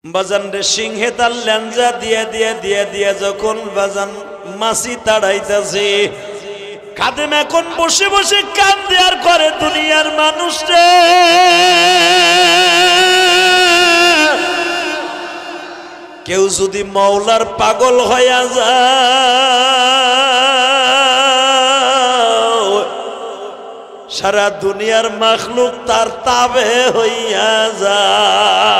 বাজান রে সিংহে তার ল্যাঞ্জা দিয়ে যখন বাজান মাছি তাড়াইতাছে খাদেম এখন বসে বসে কান্দে আর করে দুনিয়ার মানুষ রে কেউ যদি মাওলার পাগল হইয়া যায় সারা দুনিয়ার মাখলুক তার তাবে হইয়া যায়।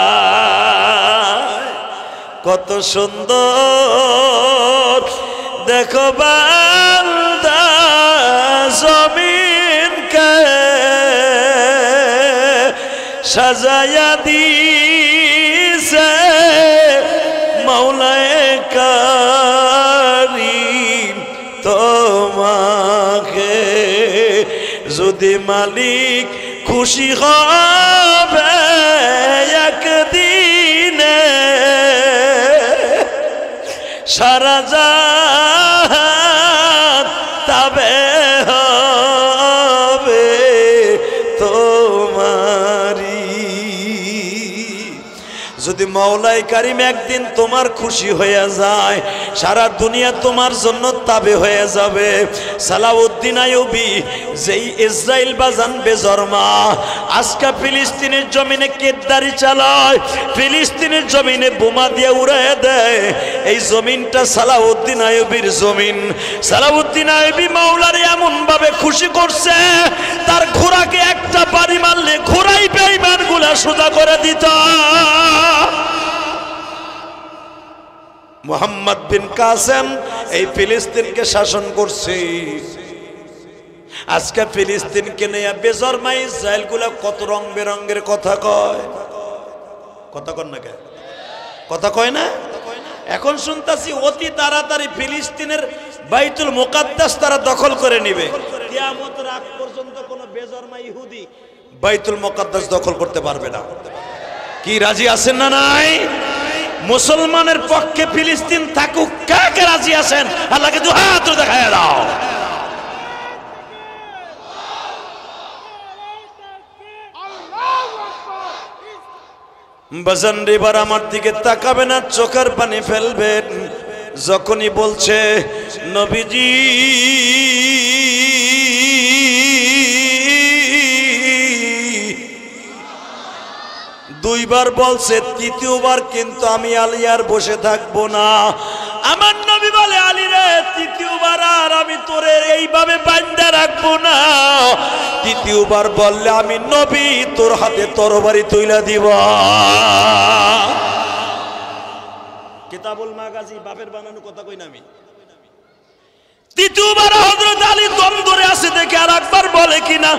কত সুন্দর দেখো বান্দা জমিন কে সাজায়া দিছে মাওলায়ে কারীম তোমাকে যদি মালিক খুশি হবে একদিনে সারা জাহান তবে হবে তোমারি। যদি মাওলায়ে কারীম একদিন তোমার খুশি হয়ে যায় সারা দুনিয়া তোমার জন্য তাবে হয়ে যাবে। সালাউদ্দিন আইয়ুবী যেই ইসরাইল বাজান বেজরমা আজকে ফিলিস্তিনের জমিনে কেদারি চালায়, ফিলিস্তিনের জমিনে বোমা দিয়ে উড়াইয়া দেয়, এই জমিনটা সালাউদ্দিন আইয়ুবীর জমিন। সালাউদ্দিন আইয়ুবী মাওলারে এমন ভাবে খুশি করছে তার ঘোড়াকে একটা বাড়ি মারলে ঘোড়াই বেঈমানগুলা সোজা করে দিত। মুহাম্মদ বিন কাসেম এই ফিলিস্তিনকে শাসন করছে। আজকে ফিলিস্তিনকে নিয়ে বেজরমা ইসরায়েল গুলা কত রং বেরঙ্গের কথা কয়, কথা কন না, কথা কয় না। এখন শুনতাছি অতি তাড়াতাড়ি ফিলিস্তিনের বাইতুল মুকাদ্দাস তারা দখল করে নিবে। কিয়ামতের আগ পর্যন্ত কোন বেজরমা ইহুদি বাইতুল মুকাদ্দাস দখল করতে পারবে না। কি রাজি আছেন না নাই? মুসলমানের পক্ষে ফিলিস্তিন থাকুক, কাকে রাজি আছেন? আল্লাহকে দুই হাত দেখায় দাও। বাজান এবার আমার দিকে তাকাবে না, চোখের পানি ফেলবেন যখনই বলছে নবীজি দুইবার বলছে, তৃতীয়বার কিন্তু আমি আলী আর বসে থাকবো না। আমার নবী বলে, আলী রে তৃতীয়বার আর আমি তোরে এইভাবে বাঁধা রাখবো না, তৃতীয়বার বললে আমি নবী তোর হাতে তরবারি তুইলা দিব। কিতাবুল মাগাজি বাপের বানানো কথা কই না আমি। তৃতীয়বার হযরত আলী দম ধরে আছে দেখে আর একবার বলে কিনা,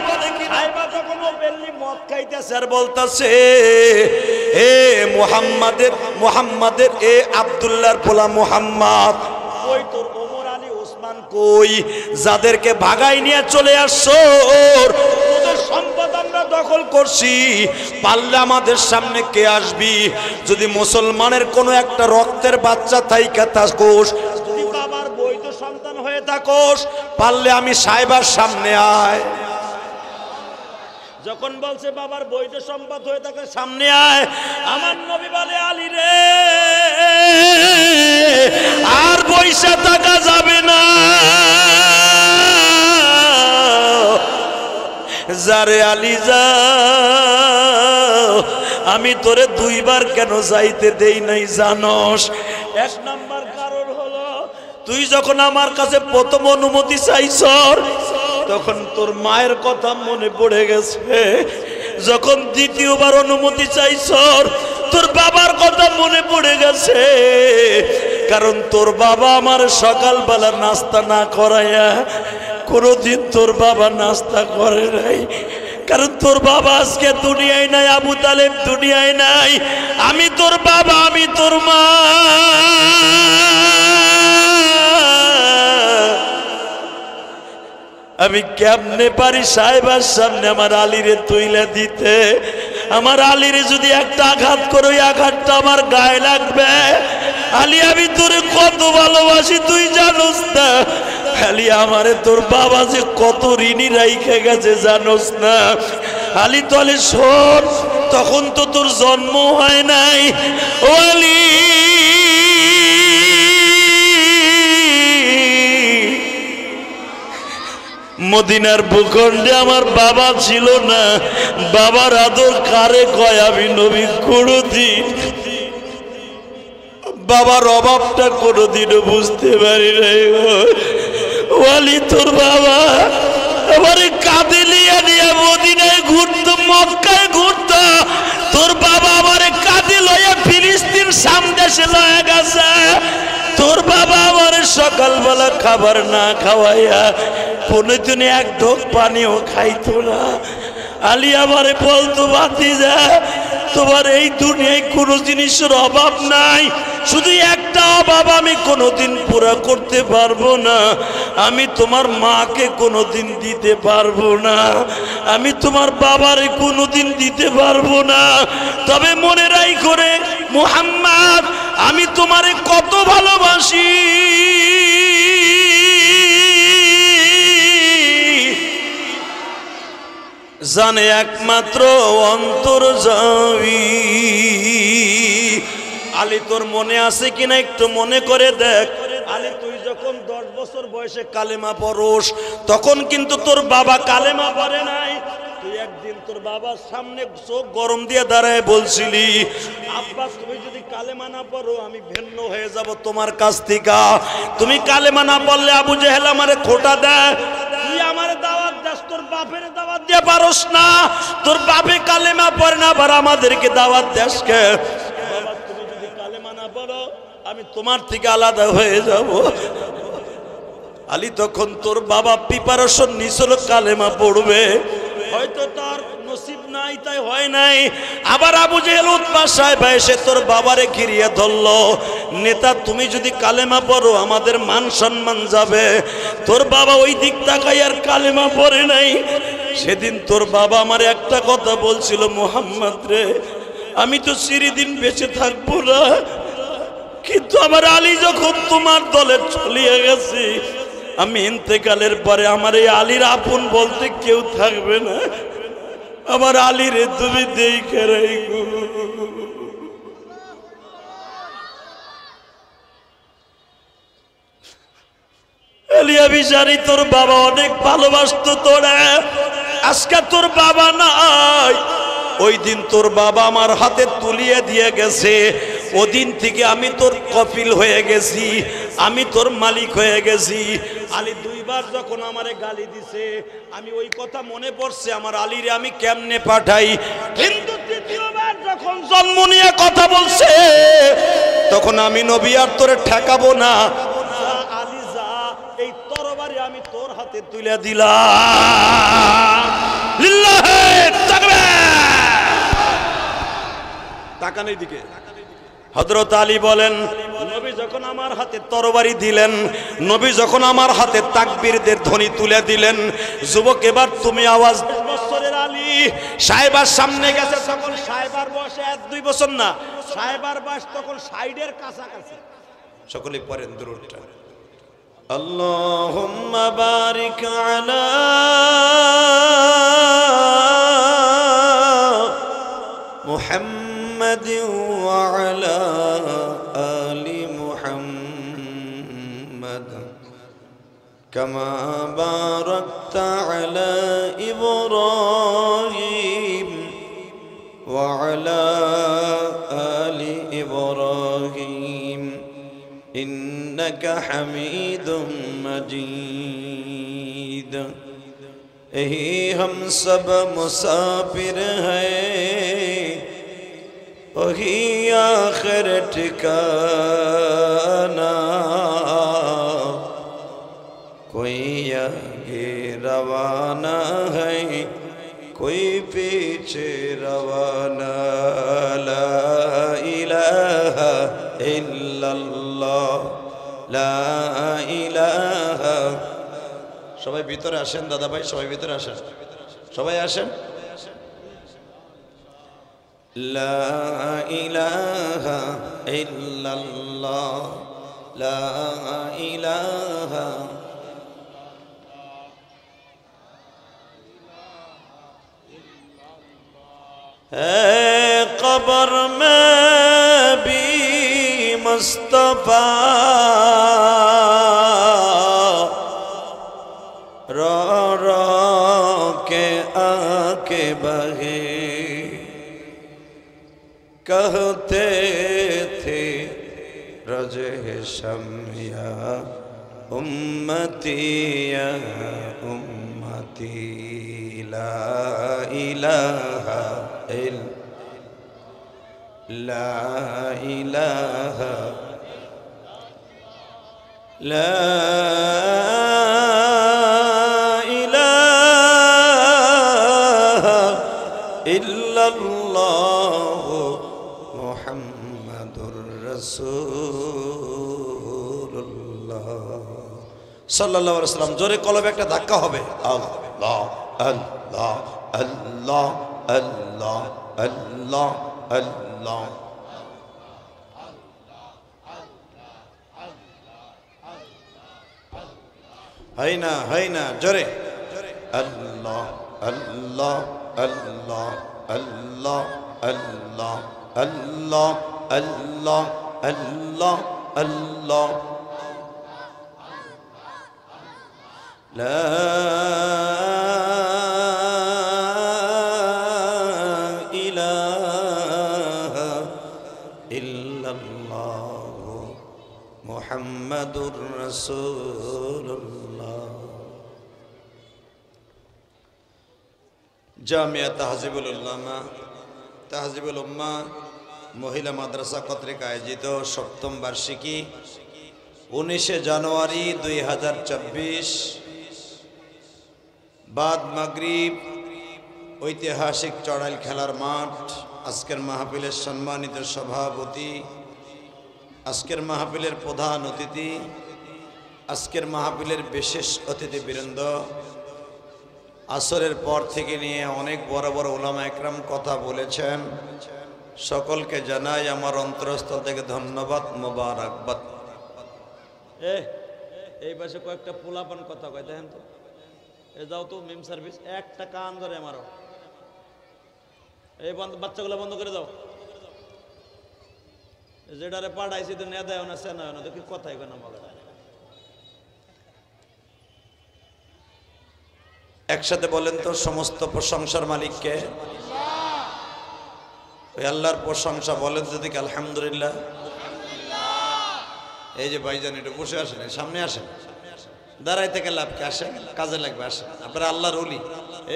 সাহেবা যখন ওপেনলি মদ খাইতেছে আর বলতাছে, এ মুহাম্মাদের এ আব্দুল্লাহর পোলা মুহাম্মদ কই, তোর ওমর আলী ওসমান কই, যাদেরকে ভাগাই নিয়ে চলে আসছো তোদের সম্পদ আমরা দখল করছি, পারলে আমাদের সামনে কে আসবি? যদি মুসলমানের কোনো একটা রক্তের বাচ্চা থাইকা থাকোস, যদি বাবার বৈধ সন্তান হয়ে থাকোস, পারলে আমি সাহেবার সামনে আয়। যখন বলছে বাবার বৈধ সম্পদ হয়ে থাকে সামনে আয়, আমার নবী বলে, আলী রে আর পয়সা টাকা যাবে না, যারে আলী যা, আমি তোরে দুইবার কেন যাইতে দেই নাই জানোস? এক নাম্বার কারণ হলো তুই যখন আমার কাছে প্রথম অনুমতি চাইছ তখন তোর মায়ের কথা মনে পড়ে গেছে, যখন দ্বিতীয়বার অনুমতি চাইছ তোর বাবার কথা মনে পড়ে গেছে, কারণ তোর বাবা আমার সকালবেলা নাস্তা না করাইয়া কোনদিন তোর বাবা নাস্তা করে নাই, কারণ তোর বাবা আজকে দুনিয়ায় নাই, আবু তালেব দুনিয়ায় নাই, আমি তোর বাবা, আমি তোর মা। আমি কেমনে পারি সাহেবার সামনে আমার আলীরে তুইলা দিতে? আমার আলীরে যদি একটা আঘাত করো, ওই আঘাতটা আমার গায়ে লাগবে। আলী আমি তোরে কত ভালোবাসি তুই জানোস না, আলী আমারে তোর বাবা যে কত ঋণী রাইখে গেছে জানোস না। আলী তলে শোন, তখন তো তোর জন্ম হয় নাই। ওয়ালি মদিনার ভূখণ্ডে আমার বাবা ছিল না, বাবার আদর কারে কয় আমি নবী কোনদিন বাবার অভাবটা কোনদিনও বুঝতে পারি নাই। ওয়ালি তোর বাবা আমারে কাঁধে নিয়ে নিয়ে মদিনায় ঘুরতো, মক্কায় ঘুরতো, তোর বাবা আমারে কাঁধে লইয়া ফিলিস্তিন সামদেশে লয়ে গেছে। তোর বাবা আমার সকালবেলা খাবার না খাওয়াইয়া কোনদিন এক ঢোক পানিও খাইতো না। আলী আমারে বলতো, ভাতিজা তোমার এই দুনিয়ায় কোনো জিনিসের অভাব নাই, শুধু একটা অভাব আমি কোনোদিন পুরা করতে পারবো না, আমি তোমার মাকে কোনোদিন দিতে পারবো না, আমি তোমার বাবারে কোনোদিন দিতে পারবো না। তবে মনে রাখো রে মুহাম্মদ, আমি তোমারে কত ভালোবাসি, জানে একমাত্র অন্তর্যামী। আলী তোর মনে আছে কিনা একটু মনে করে দেখ। আলী তুই যখন 10 বছর বয়সে কালেমা পড়োস, তখন কিন্তু তোর বাবা কালেমা পড়ে নাই। তুই একদিন তোর বাবার সামনে চোখ গরম দিয়ে দাঁড়ায় বলছিলি, আব্বা তুমি যদি কালেমা না পড়ো আমি ভিন্ন হয়ে যাব তোমার কাছ থেকে। তুমি কালেমা না পড়লে আবু জেহেল আমারে খোঁটা দেয়, তুই আমারে দাওয়াত দাস, তোর বাপের দাওয়াত দিয়ে পারস না, তোর বাপে কালেমা পড়ে না, আবার আমাদেরকে দাওয়াত দাস কে? বাবা তুমি যদি কালেমা না পড়ো আমি তোমার থেকে আলাদা হয়ে যাব। আলী তখন তোর বাবা প্রিপারেশন নিছিল কালেমা পড়বে, হয়তো তার নসিব নাই তাই হয় নাই। আবার আবু জেহেল উতবা সাহেব এসে তোর বাবারে ঘিরিয়ে ধরলো, নেতা তুমি যদি কালেমা পড়ো আমাদের মান সম্মান যাবে। তোর বাবা ওই দিক তাকাই আর কালেমা পড়ে নাই। সেদিন তোর বাবা আমার একটা কথা বলছিল, মুহাম্মদ রে আমি তো চিরদিন বেঁচে থাকবো না, কিন্তু আমার আলী যখন তোমার দলে চলিয়ে গেছে, আমি ইন্তেকালের পরে আমার এই আলীর আপন বলতে কেউ থাকবে না, আমার আলীরে তুমি দেখে রাখো। আলিয়া বিচারি তোর বাবা অনেক ভালোবাসতো তোরা, আজকে তোর বাবা নাই। ওই দিন তোর বাবা আমার হাতে তুলিয়ে দিয়ে গেছে, ওদিন থেকে আমি তোর কফিল হয়ে গেছি, আমি তোর মালিক হয়ে গেছি। আলী দুইবার যখন আমারে গালি দিছে, আমি ওই কথা মনে পড়ছে আমার আলীরে আমি কেমনে পাঠাই। কিন্তু তৃতীয়বার যখন জন্ম নিয়ে কথা বলছে, তখন আমি নবী আর তোরে ঠেকাবো না, আলী যা এই তরবারি আমি তোর হাতে তুলে দিলাম। লিল্লাহে তাকবীর। তাকানোর দিকে হযরত আলী বলেন, নবী যখন আমার হাতে তরবারি দিলেন, নবী যখন আমার হাতে তাকবীরদের ধ্বনি তুলে দিলেন, যুবক এবার তুমি আওয়াজ। 10 বছরের আলী সাহেবার সামনে গেছে, তখন সাহেবার বয়স 1-2 বছর না, সাহেবার বয়স তখন 60-এর কাছাকাছি। সকলে পড়েন দুরূদটা, আল্লাহুম্মা বারিক আলা মুহাম্মাদ ওয়া আলা আলি মুহাম্মাদ কামা বারাকতা আলা ইব্রাহিম ওয়া আলা আলি ইব্রাহিম ইন্নাকা হামিদুম মজিদ। यही हम सब मुसाफिर हैं, वही आखिर ठिकाना, कोई आगे रवाना है कोई पीछे रवाना। ला इलाहा इल्लल्लाह, ला इलाहा। সবাই ভিতরে আসেন দাদা ভাই, সবাই ভিতরে আসেন, সবাই আসেন। লা ইলাহা ইল্লাল্লাহ, লা ইলাহা। है कब्र में भी मुस्तफा रो रो के आके बहे कहते थे रजे शम्या उम्मती या उम्मती ला इलाहा ला इलाहा ला इलाहा इल्लल्लाह मुहम्मदुर रसूलुल्लाह সাল্লাল্লাহু আলাইহি ওয়াসাল্লাম। জোরে কলবে একটা ধাক্কা হবে। আল্লাহ আল্লাহ আল্লাহ আল্লাহ আল্লাহ আল্লাহ। হয় না জোরে আল্লাহ আল্লাহ আল্লাহ আল্লাহ আল্লাহ আল্লাহ আল্লাহ আল্লাহ আল্লাহ লা ইলাহা ইল্লাল্লাহ মুহাম্মাদুর রাসূলুল্লাহ। জামিয়া তাহজিবুল উলামা তাহজিবুল উম্মাহ মহিলা মাদ্রাসা কর্তৃক আয়োজিত সপ্তম বার্ষিকী 19 জানুয়ারি 2024 বাদ মাগরিব ঐতিহাসিক চড়াইল খেলার মাঠ। আজকের মাহফিলের সম্মানিত সভাপতি, আজকের মাহফিলের প্রধান অতিথি, আজকের মাহফিলের বিশেষ অতিথিবৃন্দ, আসরের পর থেকে নিয়ে অনেক বড় বড় উলামা একরাম কথা বলেছেন। সকলকে জানাই আমার অন্তরস্থল থেকে ধন্যবাদ, মোবারকবাদ। এই পাশে কয়েকটা পোলাপান কথা কয়, দেখেন তো। এ যাও তো মিম সার্ভিস, একটা কান ধরে আমারও। এই বাচ্চাগুলো বন্ধ করে দাও। যেটারে পাঠাইছি তো নেয়া দেয় না, সে নয় না, তো কি কথাই কেন বলে। একসাথে বলেন তো, সমস্ত প্রশংসার মালিককে? ওই আল্লাহর প্রশংসা বলেন যদি আলহামদুলিল্লাহ। এই যে ভাইজান একটু বসে আসেন, সামনে আসেন, দাঁড়াই থেকে লাভকে আসেন, কাজে লাগবে আসেন। আপনারা আল্লাহর ওলি।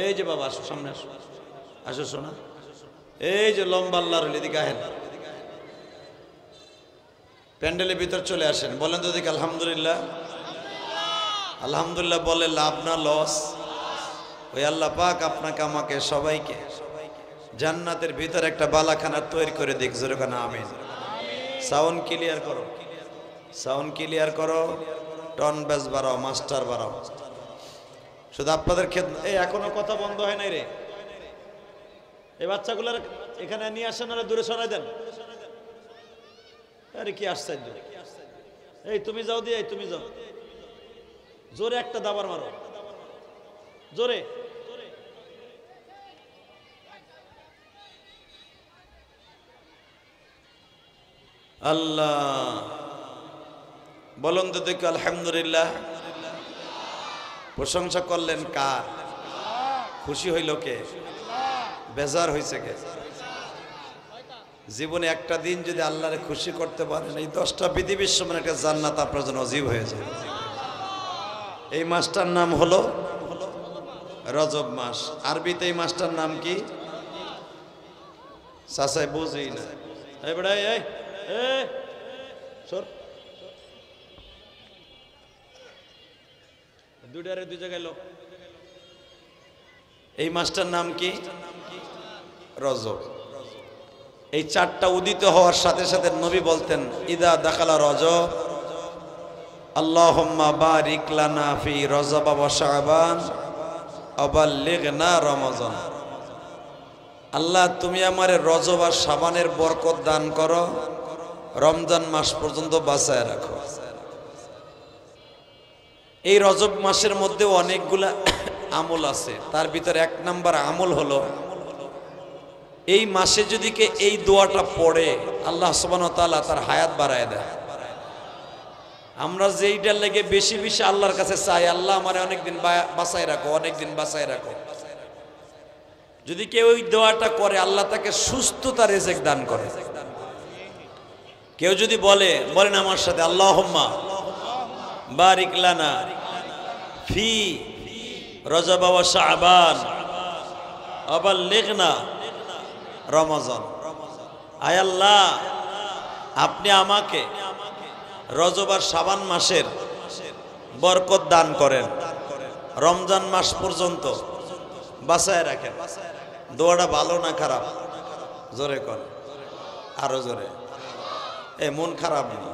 এই যে বাবা আসো, সামনে আসো, আসো শোনা। এই যে লম্বা আল্লাহর ওলি, এদিকে আহেন, প্যান্ডেলের ভিতর চলে আসেন, বলেন তো দেখি আলহামদুলিল্লাহ। আলহামদুলিল্লাহ বলে লাভ না লস? ওই আল্লাহ পাক আপনাকে আমাকে সবাইকে জান্নাতের ভিতর একটা বালাখানা তৈরি করে দিক। জোরে কানা আমিন। সাউন্ড ক্লিয়ার করো, সাউন্ড ক্লিয়ার করো, টন বেস বাড়াও, মাস্টার বাড়াও। শুধু আপনাদের ক্ষেত্রে এই এখনো কথা বন্ধ হয় নাই রে। এই বাচ্চাগুলার এখানে নিয়ে আসেন, আর দূরে সরাই দেন। আরে কি আশ্চর্য। এই তুমি যাও দিয়ে, তুমি যাও, জোরে একটা দাবার মারো, জোরে। আল্লাহ বলুন তো দেখো আলহামদুলিল্লাহ। প্রশংসা করলেন কার? খুশি হইল কে? বেজার হয়েছে কে? জীবনে একটা দিন যদি আল্লাহরে খুশি করতে পারেন, এই 10টা পৃথিবীর সমান একটা জান্নাত আপনার জন্য অজীব হয়ে যায়। এই মাসটার নাম হলো রজব মাস। আরবিতে এই মাসটার নাম কি? চাচাই বুঝেই না। এই বেড়াই, এই সর, দুইটারে দুই জায়গায় লোক। এই মাসটার নাম কি? রজব। এই 4টা উদিত হওয়ার সাথে সাথে নবী বলতেন, ইদা দাখালা রজব আল্লাহুম্মা বারিক লানা ফি রজব ওয়া শাবান আবাল্লিগনা রমাজান। আল্লাহ তুমি আমারে রজব আর শাবানের বরকত দান করো, রমজান মাস পর্যন্ত বাঁচায় রাখো। এই রজব মাসের মধ্যে অনেকগুলা আমল আছে, তার ভিতরে 1 নাম্বার আমল হলো এই মাসে যদি কে এই দোয়াটা পড়ে আল্লাহ সুবহানাহু ওয়া তাআলা তার হায়াত বাড়ায় দেয়। আমরা যেইটার লেগে বেশি বেশি আল্লাহর কাছে চাই, আল্লাহ আমারে অনেকদিন বাঁচায় রাখো, অনেকদিন বাঁচায় রাখো। যদি কেউ ওই দোয়াটা করে আল্লাহ তাকে সুস্থতা রিজিক দান করে। কেউ যদি বলেন আমার সাথে, আল্লাহুম্মা বারিক লানা ফি রজব ওয়া শাবান আবাল্লিগনা রমজান। আয় আল্লাহ, আপনি আমাকে রজব আর শাবান মাসের বরকত দান করেন, রমজান মাস পর্যন্ত বাঁচায় রাখেন। দোয়াটা ভালো না খারাপ? জোরে কর, আরো জোরে। মন খারাপ নেই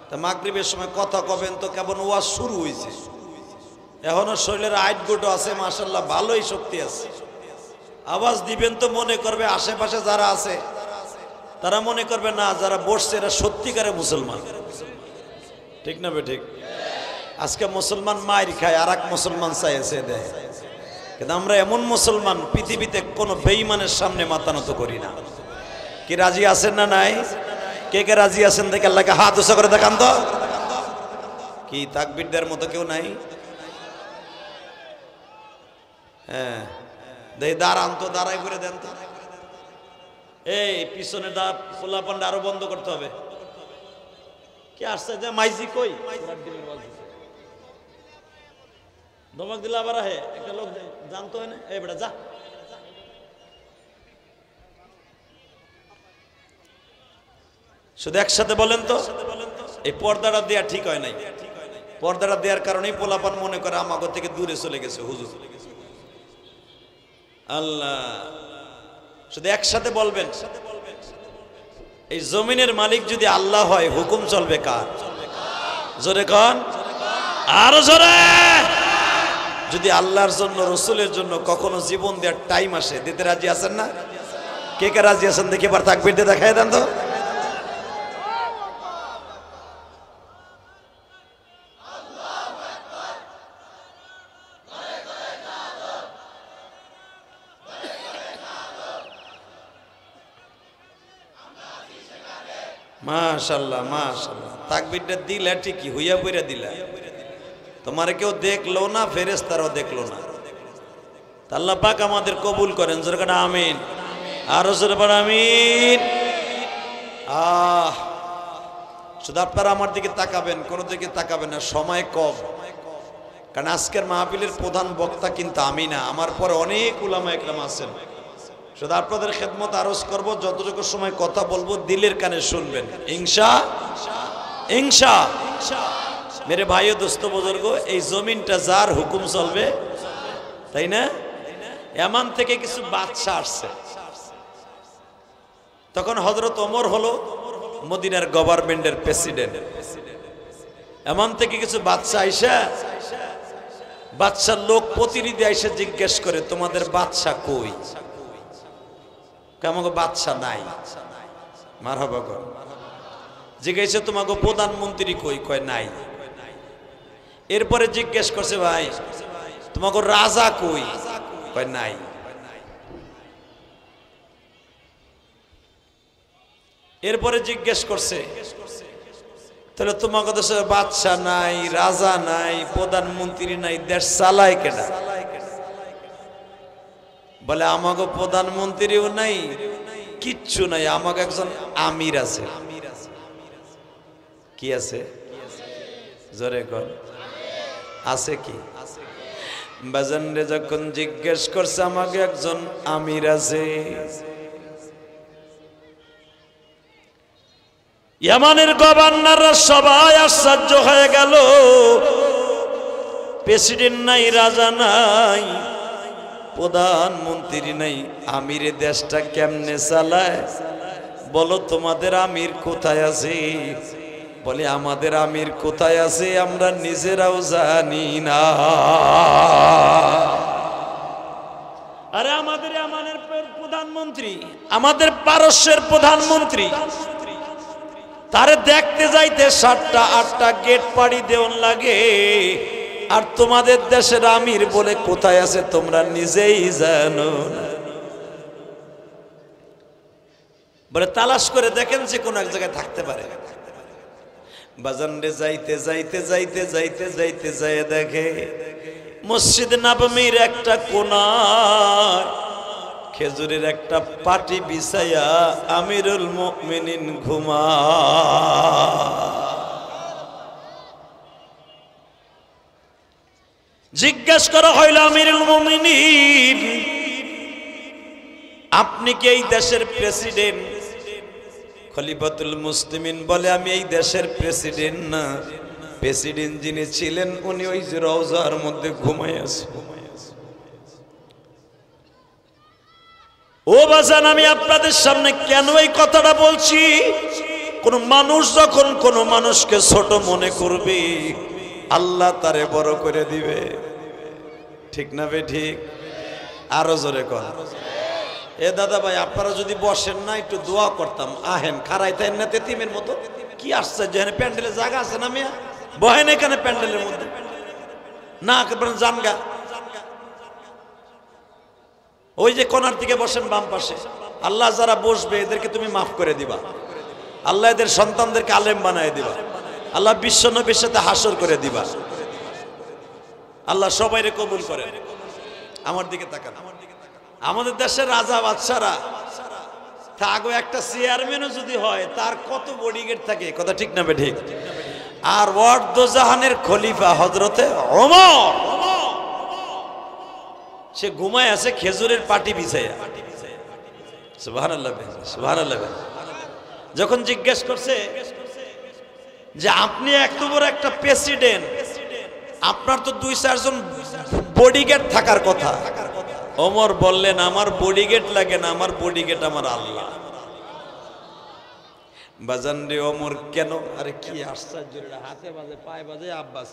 তা মাগরিবের সময় কথা কবেন তো কেমন ওয়াজ শুরু হয়েছে, এখনো শরীরের আইট গোটো আছে, মাশাআল্লাহ ভালোই শক্তি আছে। আওয়াজ দিবেন তো মনে করবে আশেপাশে যারা আছে তারা মনে করবে না যারা বসছে এরা সত্যিকারে মুসলমান। ঠিক না বে ঠিক? আজকে মুসলমান মায়ের খায়, আর এক মুসলমান চাইছে দেয়, কিন্তু আমরা এমন মুসলমান পৃথিবীতে কোনো বেঈমানের সামনে মাথা নত করি না। কি রাজি আছেন না নাই? কে কে রাজি আছেন দেখে আল্লাহকে হাত উঁচা করে দেখান তো। কি তাকবীর দেওয়ার মতো কেউ নাই? হ্যাঁ, দেখি দাঁড়ান তো, দাঁড়াই করে দেন তো। এই পিছনে পোলা পান্ডা আরো বন্ধ করতে হবে। কি আসছে যে মাইজি কই ধমক দিলে আবার হে একটা লোক জানতো হয় না, এই বেটা যা। শুধু একসাথে বলেন তো, এই পর্দাটা দেয়া ঠিক হয় নাই। পর্দাটা দেওয়ার কারণেই পোলাপান মনে করে আমাগো থেকে দূরে চলে গেছে হুজুর। আল্লাহ, শুধু একসাথে বলবেন, এই জমিনের মালিক যদি আল্লাহ হয় হুকুম চলবে কার? জোরে কন, আরো জোরে। যদি আল্লাহর জন্য রসুলের জন্য কখনো জীবন দেওয়ার টাইম আসে, দিতে রাজি আছেন না? কে কে রাজি আছেন দেখি এবার তাকবীর দিয়ে দেখাই দেন তো। মাশাআল্লাহ মাশাআল্লাহ, তাকবীরটা দিলা ঠিকই, হইয়া বইরা দিলা। তোমারে কেউ দেখলো না, ফেরেশতারাও দেখলো না। আল্লাহ পাক আমাদের কবুল করেন। জোরে করে আমিন, আরো জোরে বলেন আমিন। শুধু আপনারা আমার দিকে তাকাবেন, কোনো দিকে তাকাবেন না, সময় কম। কারণ আজকের মাহফিলের প্রধান বক্তা কিন্তু আমি না, আমার পরে অনেক উলামা একরাম আছেন। শুধু আপনাদের খেদমত আরজ করব, যতটুকু সময় কথা বলবো দিলের কানে শুনবেন ইনশা। মেরে ভাই ও দোস্ত বুজুর্গ, এই জমিনটা যার হুকুম চলবে, তাই না? এমন থেকে কিছু বাদশা আসছে। তখন হযরত ওমর হলো মদিনার গভর্নমেন্টের প্রেসিডেন্ট। এমন থেকে কিছু বাদশা আইসা, বাদশার লোক প্রতিনিধি আইসা জিজ্ঞেস করে তোমাদের বাদশা কই? আমাকে বাদশা নাই। মারহাবা কর। জিজ্ঞেস তোমাকে প্রধানমন্ত্রী কই? কয় নাই। এরপরে জিজ্ঞেস করছে ভাই তোমাকে রাজা কই? কয় নাই। এরপরে জিজ্ঞেস করছে তাহলে তোমাকে দেশে বাদশা নাই, রাজা নাই, প্রধানমন্ত্রী নাই, দেশ চালায় কেডা? বলে আমাকে প্রধানমন্ত্রীও নাই, কিচ্ছু নাই, আমাকে একজন আমির আছে। কি আছে? জোরে কর, আছে কি? বাজান রে যখন জিজ্ঞেস করছে আমাকে একজন আমির আছে। ইয়ামানের গভর্নররা সবাই আশ্চর্য হয়ে গেল। প্রেসিডেন্ট নাই, রাজা নাই, প্রধানমন্ত্রী নাই, আমিরে দেশটা কেমনে চালায়? বলো তোমাদের আমির কোথায় আছে? বলে আমাদের আমির কোথায় আছে আমরা নিজেরাও জানি না। আরে আমাদের আমানের প্রধানমন্ত্রী, আমাদের পারস্যের প্রধানমন্ত্রী, তারে দেখতে যাইতে 7টা 8টা গেট পাড়ি দেওয়ান লাগে। আর তোমাদের দেশের আমির বলে কোথায় আছে তোমরা নিজেই জানো না। বলে তালাশ করে দেখেন যে কোন এক জায়গায় থাকতে পারে। বাজারে যাইতে যাইতে যাইতে যাইতে যাইতে যায় দেখে মসজিদ নববীর একটা কোণায় খেজুরের একটা পাটি বিছায়া আমিরুল মুমিনিন ঘুমা। জিজ্ঞেস করা হইল, আমিরুল মুমিনিন আপনি কি এই দেশের প্রেসিডেন্ট? খলিফাতুল মুসলিমিন বলে, আমি এই দেশের প্রেসিডেন্ট না, প্রেসিডেন্ট যিনি ছিলেন উনি ওই যে রওজার মধ্যে ঘুমায় আছে। ও বাজান, আমি আপনাদের সামনে কেন এই কথাটা বলছি? কোন মানুষ যখন কোন মানুষকে ছোট মনে করবে আল্লাহ তারে বড় করে দিবে, ঠিক না বে ঠিক? আরো জোরে কর। এ দাদা ভাই, আপনারা যদি বসেন না একটু দোয়া করতাম। আহেন খারাইতেন না তেতিমের মতো। কি আসছে যেখানে প্যান্ডেলের জায়গা আছে না মিয়া, বহেন এখানে প্যান্ডেলের মধ্যে না, জানগা ওই যে কোনার দিকে বসেন বাম পাশে। আল্লাহ যারা বসবে এদেরকে তুমি মাফ করে দিবা। আল্লাহ এদের সন্তানদেরকে আলেম বানায় দিবা। আল্লাহ বিশ্ব নবীর সাথে হাসর করে দিবা। আল্লাহ সবাইরে কবুল করে। আমার দিকে তাকান। আমাদের দেশের রাজা বাদশারা থাকো, একটা চেয়ারম্যানও যদি হয় তার কত বডিগার্ড থাকে, কথা ঠিক না বে ঠিক? আর ওয়ার্দোজাহানের খলিফা হযরতে ওমর, সে ঘুমায় আছে খেজুরের পাটি বিছাইয়া। সুবহানাল্লাহ সুবহানাল্লাহ। যখন জিজ্ঞেস করছে যে আপনি এত বড় একটা প্রেসিডেন্ট, আপনার তো 2-4 জন বডিগার্ড থাকার কথা। ওমর বললেন, আমার বডিগার্ড লাগে না, আমার বডিগার্ড আমার আল্লাহ। বাজান রে ওমর কেন? আরে কি আশ্চর্য, হাতে বাজে পায়ে বাজে আব্বাস,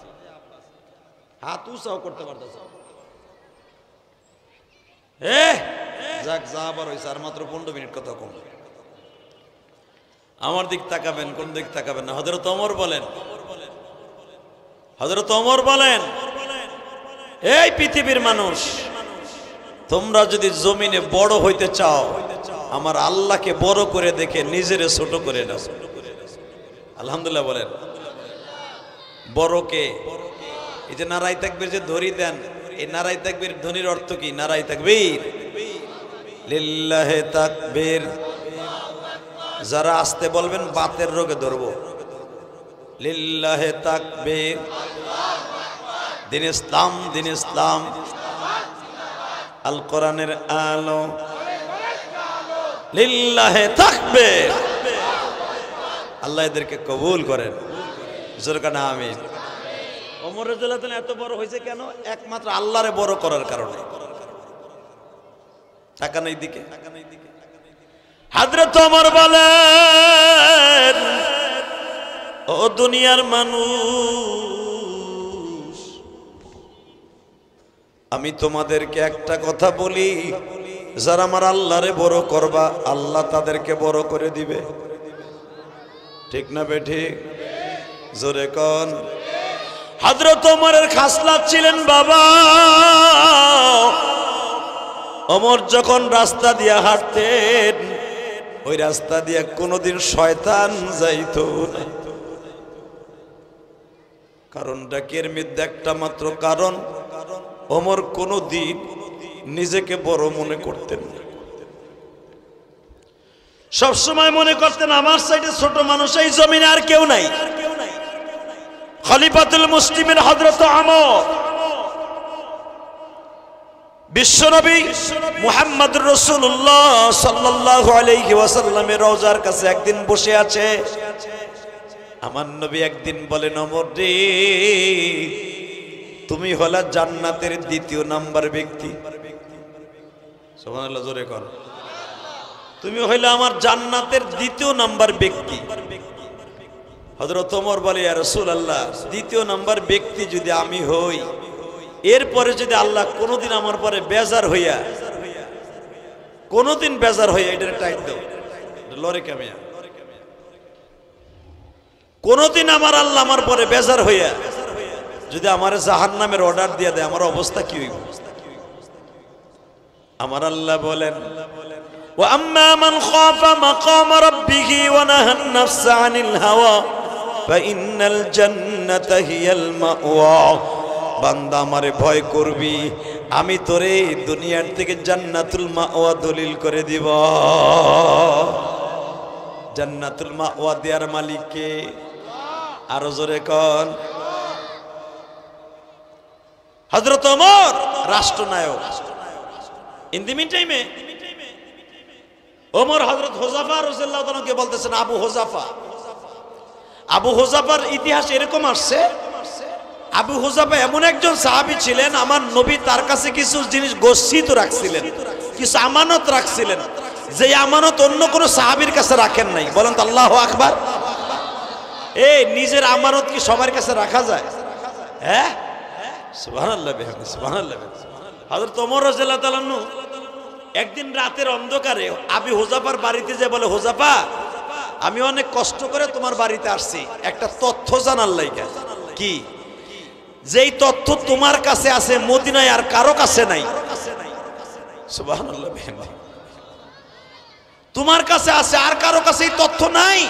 হাত উঁচাও করতে পারতেছে। যাক, যা আবার হয়েছে, আর মাত্র 15 মিনিট কথা কম। আমার দিক তাকাবেন, কোন দিক তাকাবেন না। হযরত ওমর বলেন, হযরত ওমর বলেন, এই পৃথিবীর মানুষ, তোমরা যদি জমিনে বড় হইতে চাও, আমার আল্লাহকে বড় করে দেখে নিজেরে ছোট করে নাও। আলহামদুলিল্লাহ বলেন। বড়কে এই যে নারাই তাকবীর যে ধরি দেন, এই নারাই তাকবীর ধ্বনির অর্থ কি? নারাই তাকবীর, লিল্লাহে তাকবীর। যারা আসতে বলবেন বাতের রোগে ধরবো। লিল্লাহে তাকবীর, দিন ইসলাম, দিন ইসলাম, আল কোরআনের আলো, লিল্লাহে তাকবীর। আল্লাহ এদেরকে কবুল করেন। জোরকানা আমিন। ওমর রাদিয়াল্লাহু তাআলা এত বড় হয়েছে কেন? একমাত্র আল্লাহরে বড় করার কারণে। টাকা নাই দিকে। হযরত ওমর বলেন, ও দুনিয়ার মানুষ, আমি তোমাদেরকে একটা কথা বলি, যারা আমার আল্লাহরে বড় করবা আল্লাহ তাদেরকে বড় করে দিবে, ঠিক না বে ঠিক? জোরে কোন। হযরত ওমরের খাসলাত ছিলেন বাবা, ওমর যখন রাস্তা দিয়ে হাঁটতেন ওই রাস্তা দিয়ে কোনোদিন শয়তান যাইতো না। কারণটা কি? এর মধ্যে একটা মাত্র কারণ, ওমর কোনোদিন নিজেকে বড় মনে করতেন না। সবসময় মনে করতেন আমার সাইডে ছোট মানুষ এই জমিনে আর কেউ নাই। খলিফাতুল মুসলিমিন হযরত ওমর বিশ্বনবী মুহাম্মদুর রাসূলুল্লাহ সাল্লাল্লাহু আলাইহি ওয়াসাল্লামের রওজার কাছে একদিন বসে আছে। আমার নবী একদিন বলেন, ওমর রে, তুমি হলা জান্নাতের 2 নাম্বার ব্যক্তি। সুবহানাল্লাহ, জোরে কর। তুমি হইলা আমার জান্নাতের 2 নাম্বার ব্যক্তি। হযরত ওমর বলে, ইয়া রাসূলুল্লাহ, 2 নাম্বার ব্যক্তি যদি আমি হই, এরপরে যদি আল্লাহ কোনোদিন আমার পরে বেজার হইয়া, কোনোদিন বেজার হইয়া, এটার টাইট দাও লরে কামিয়া, কোনোদিন আমার আল্লাহ আমার পরে বেজার হইয়া যদি আমার জাহান্নামের অর্ডার দিয়ে দেয়, আমার অবস্থা কি হইব? আমার আল্লাহ বলেন, وأما من خاف مقام ربه ونهى النفس عن الهوى فإن الجنة هي المأوى বান্দা আমারে ভয় করবি আমি তোরে দুনিয়ার থেকে জান্নাতুল মাওয়া দলিল করে দিব জান্নাতুল মাওয়া দেয়ার মালিক কে আরো জোরে কোন হযরত ওমর রাষ্ট্রনায়ক ইন দি মিন টাইমে ওমর হযরত হুযাফা রাদিয়াল্লাহু তাআলা কে বলতেছেন আবু হুযাফার ইতিহাস এরকম আসছে আবু হুযাফা এমন একজন সাহাবী ছিলেন আমার নবী তার কাছে কিছু জিনিস গচ্ছিত রাখছিলেন কিছু আমানত রাখছিলেন যে আমানত অন্য কোন সাহাবীর কাছে রাখেন নাই বলেন তো আল্লাহু আকবার এই নিজের আমানত কি সবার কাছে রাখা যায় হ্যাঁ সুবহানাল্লাহ বিহামদি সুবহানাল্লাহ হযরত ওমর রাদিয়াল্লাহু তাআলা একদিন রাতের অন্ধকারে আবু হুযাফার বাড়িতে যে বলে হুযাফা আমি অনেক কষ্ট করে তোমার বাড়িতে আসছি একটা তথ্য জানার লাগা কি যেই তথ্য তোমার কাছে আছে মদিনায় আর কারো কাছে নাই সুবহানাল্লাহ বিহামদি তোমার কাছে আছে আর কারো কাছে এই তথ্য নাই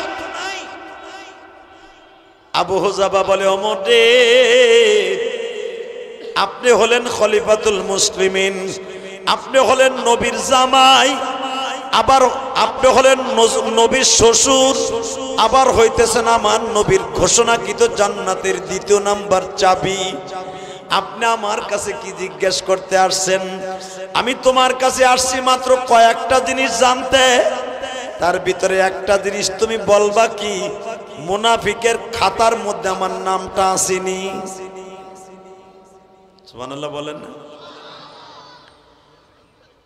আবু হুযাফা বলে ওমর রে আপনি হলেন খলিফাতুল মুসলিমিন আপনি হলেন নবীর জামাই আবার আপনি হলেন নবীর শ্বশুর আবার হইতেছেন আমার নবীর ঘোষণাকৃত জান্নাতের দ্বিতীয় নাম্বার চাবি আপনি আমার কাছে কি জিজ্ঞেস করতে আসছেন আমি তোমার কাছে আসছি মাত্র কয়েকটা জিনিস জানতে তার ভিতরে একটা জিনিস তুমি বলবা কি মুনাফিকের খাতার মধ্যে আমার নামটা আসেনি সুবহানাল্লাহ বলেন না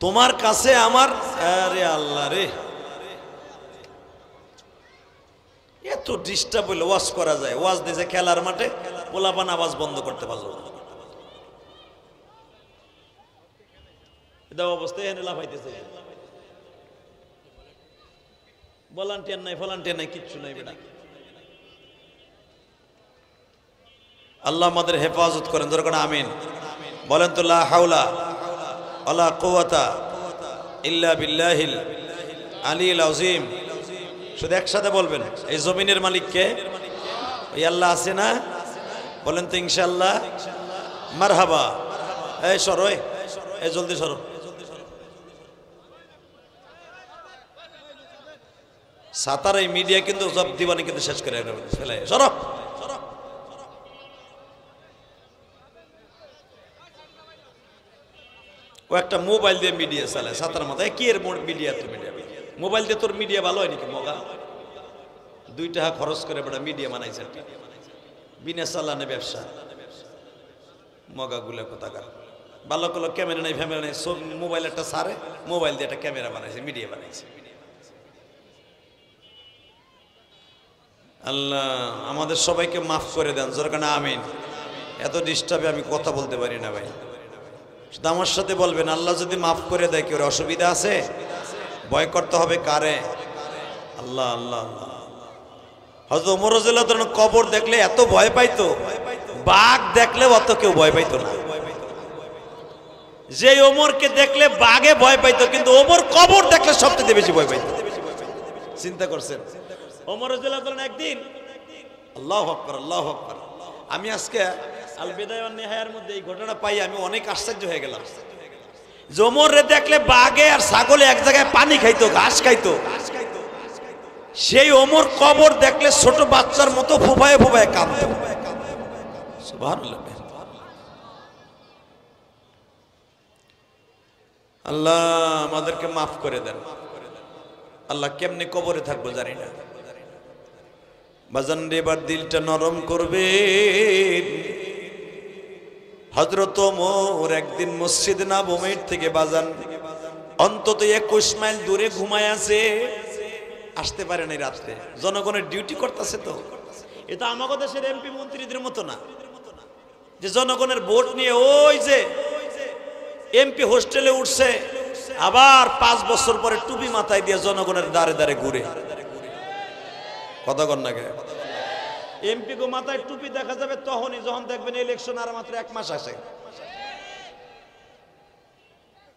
তোমার কাছে আমার আরে আল্লাহ রে এত ডিস্টার্ব হইলে ওয়াজ করা যায় ওয়াজ দিয়েছে খেলার মাঠে পোলাপান আওয়াজ বন্ধ করতে পারলো না এটা অবস্থায় এনে লাফাইতেছে ভলান্টিয়ার নাই কিচ্ছু নাই বেটা আল্লাহ আমাদের হেফাজত করেন দরকার আমিন বলেন তো লা হাওলা ওয়ালা কুওয়াতা ইল্লা বিল্লাহিল আলিয়্যিল আযীম শুধু একসাথে বলবেন এই জমিনের মালিক কে ওই আল্লাহ আছে না বলেন তো ইনশাআল্লাহ মারহাবা এই সরো এই জলদি সরো সাতার এই মিডিয়া কিন্তু সব দিবানি কিন্তু শেষ করে ফেলে সরো ও একটা মোবাইল দিয়ে মিডিয়া চালায় সাতার মাথায় কি এর মিডিয়া তো মিডিয়া মোবাইল দিয়ে তোর মিডিয়া ভালো হয় নাকি মগা 2 টাকা খরচ করে বেটা মিডিয়া বানাইছে বিনা চালানে ব্যবসা মগা গুলা কোথাকার ভালো কোনো ক্যামেরা নাই ফ্যামেরা নাই সব মোবাইল একটা সারে মোবাইল দিয়ে একটা ক্যামেরা বানাইছে মিডিয়া বানাইছে আল্লাহ আমাদের সবাইকে মাফ করে দেন জোরকানা আমিন এত ডিস্টার্বে আমি কথা বলতে পারি না ভাই শুধু আমার সাথে বলবেন আল্লাহ যদি মাফ করে দেয় কি ওর অসুবিধা আছে ভয় করতে হবে কারে আল্লাহ আল্লাহ আল্লাহ হযরত ওমর রাদিয়াল্লাহু তাআলা কবর দেখলে এত ভয় পাইতো বাঘ দেখলে অত কেউ ভয় পাইতো না যে ওমরকে দেখলে বাঘে ভয় পাইতো কিন্তু ওমর কবর দেখলে সবচেয়ে বেশি ভয় পাইতো চিন্তা করছেন ওমর রাদিয়াল্লাহু তাআলা একদিন আল্লাহু আকবার আল্লাহু আকবার আমি আজকে আল বিদায়া ওয়ান নিহায়ার মধ্যে এই ঘটনা পাই আমি অনেক আশ্চর্য হয়ে গেলাম ওমররে দেখলে বাঘে আর ছাগলে এক জায়গায় পানি খাইতো ঘাস খাইতো সেই ওমর কবর দেখলে ছোট বাচ্চার মতো ফুফায়ে ফুফায়ে কাঁদতো সুবহানাল্লাহ আল্লাহ আমাদেরকে মাফ করে দেন আল্লাহ কেমনে কবরে থাকবো জানি না বাজান রে এবার দিলটা নরম করবে হযরত ওমর একদিন মসজিদ নববীর থেকে বাজান অন্তত 21 মাইল দূরে ঘুমায় আছে আসতে পারে না রাতে জনগণের ডিউটি করতেছে তো এটা আমাদের দেশের এমপি মন্ত্রীদের মতো না যে জনগণের ভোট নিয়ে ওই যে এমপি হোস্টেলে উঠছে আবার 5 বছর পরে টুপি মাথায় দিয়ে জনগণের দাঁড়ে দাঁড়ে ঘুরে কতক্ষণ লাগে এমপি গো মাথায় টুপি দেখা যাবে তখনই যখন দেখবেন ইলেকশন আর মাত্র 1 মাস আছে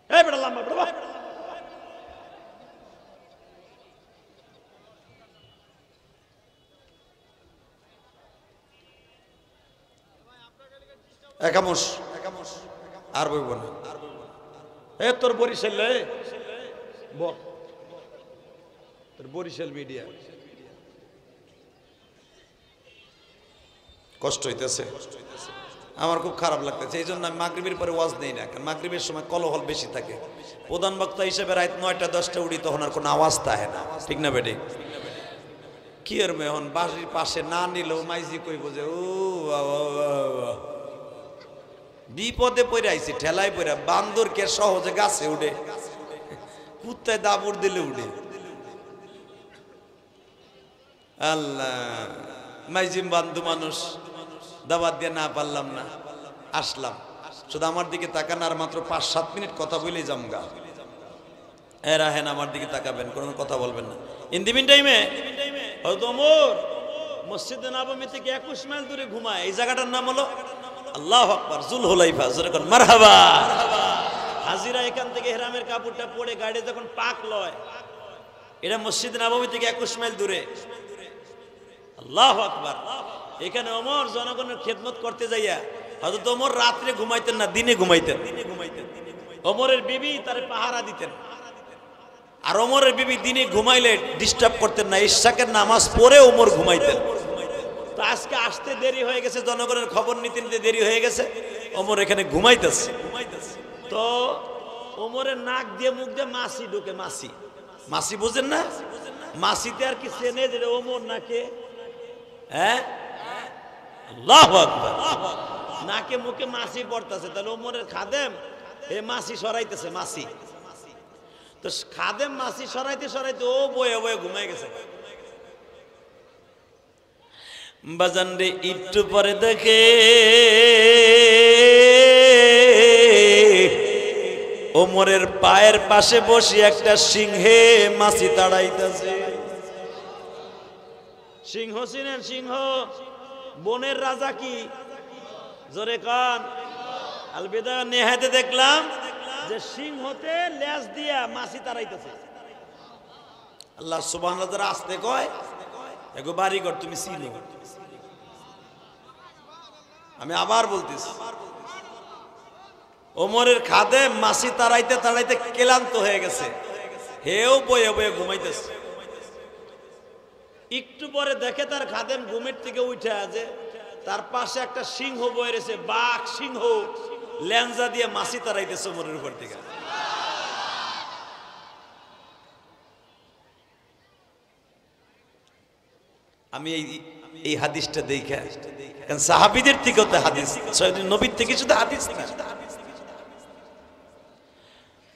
এই বেটা লম্বা বেটা একামশ আর বইব না। এ তোর বরিশাল বল, তোর বরিশাল মিডিয়া কষ্ট হইতেছে, আমার খুব খারাপ লাগতেছে। এই জন্য আমি মাগরিবের পরে ওয়াজ নেই না, কারণ মাগরিবের সময় কলহল বেশি থাকে। প্রধান বক্তা হিসেবে রাত 9টা 10টা উঠি, তখন আর কোনো আওয়াজ থাকে না, ঠিক না বেটি? কি আর এখন বাড়ির পাশে না নিলেও মাইজি কইব যে ও বিপদে পড়ে আইছি, ঠেলায় পড়ে। বান্দর কে সহজে গাছে উঠে, কুত্তায় দাবুর দিলে উঠে। আল্লাহ, মাইজিম বান্ধু মানুষ, দাবাত দিয়ে না পারলাম না, আসলাম। শুধু আমার দিকে তাকান, আর মাত্র 5-7 মিনিট কথা বলেই জামগা। রাহেন আমার দিকে তাকাবেন, কোনো কথা বলবেন না। ইন দি মিন টাইমে হয়তো ওমর মসজিদে নববী থেকে 21 মাইল দূরে ঘুমায়। এই জায়গাটার নাম হলো আল্লাহু আকবার, জুলহুলাইফা। জোরে কোন মারহাবা। হাজিরা এখান থেকে ইহরামের কাপড়টা পরে গাড়ি যখন পাক লয়, এটা মসজিদে নববী থেকে 21 মাইল দূরে। আল্লাহু আকবার। এখানে ওমর জনগণের খেদমত করতে যাইয়া, হযরত ওমর রাত্রে ঘুমাইতেন না, দিনে ঘুমাইতেন। ওমরের বিবি তারে পাহারা দিতেন, আর ওমরের বিবি দিনে ঘুমাইলে ডিস্টার্ব করতেন না। ইশাকের নামাজ পড়ে ওমর ঘুমাইতেন। তো আজকে আসতে দেরি হয়ে গেছে, জনগণের খবর নিতে নিতে দেরি হয়ে গেছে, ওমর এখানে ঘুমাইতেছে। তো ওমরের নাক দিয়ে মুখ দিয়ে মাছি ঢুকে। মাছি, মাছি বুঝেন না? মাছিতে আর কি চেনে যে ওমর নাকে? হ্যাঁ, আল্লাহু আকবার। নাকে মুখে মাছি পড়তেছে, তাহলে ওমরের খাদেম এ মাছি সরাইতেছে। মাছি তো খাদেম মাছি সরাইতে সরাইতে ও বয়ে বয়ে ঘুমাই গেছে। বাজান রে, একটু পরে দেখে ওমরের পায়ের পাশে বসে একটা সিংহে মাছি তাড়াইতেছে। সিংহ চিনেন? সিংহ বনের রাজা কি? জোরে কান। আল বিদায়া নেহাতে দেখলাম যে সিংহতে লেজ দিয়া মাছি তাড়াইতেছে। আল্লাহ সুবহানাল্লাহ যারা আসতে কয়, এগো বাড়িঘর তুমি চিনো। আমি আবার বলতেছি, ওমরের খাদেম মাছি তাড়াইতে তাড়াইতে ক্লান্ত হয়ে গেছে, হেও বয়ে বয়ে ঘুমাইতেছে। একটু পরে দেখে তার খাদেম ঘুমের থেকে উঠে আছে, তার পাশে একটা সিংহ বয়ে রয়েছে, বাঘ সিংহ, ল্যাঞ্জা দিয়ে মাছি তাড়াইতেছে ওমরের উপর থেকে। আমি এই হাদিসটা দেখে, কারণ সাহাবীদের থেকেও তো হাদিস, নবীর থেকে শুধু হাদিস না।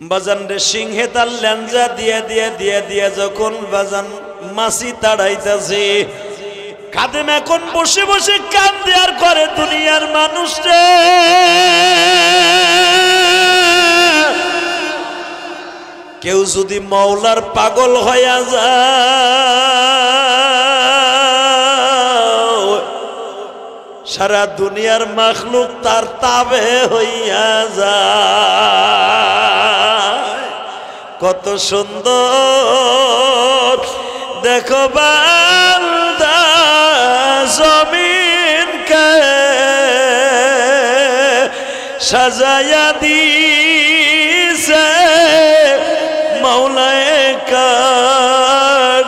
বাজান রে, সিংহে তার ল্যাঞ্জা দিয়ে দিয়ে দিয়ে দিয়ে যখন বাজান মাছি তাড়াইতেছে, খাদেম এখন বসে বসে কান্দে আর করে, দুনিয়ার মানুষ রে, কেউ যদি মাওলার পাগল হইয়া যায়, সারা দুনিয়ার মাখলুক তার তাবে হইয়া যায়। কত সুন্দর দেখো বান্দা জমিন কে সাজায়া দিছে মাওলায়ে কারীম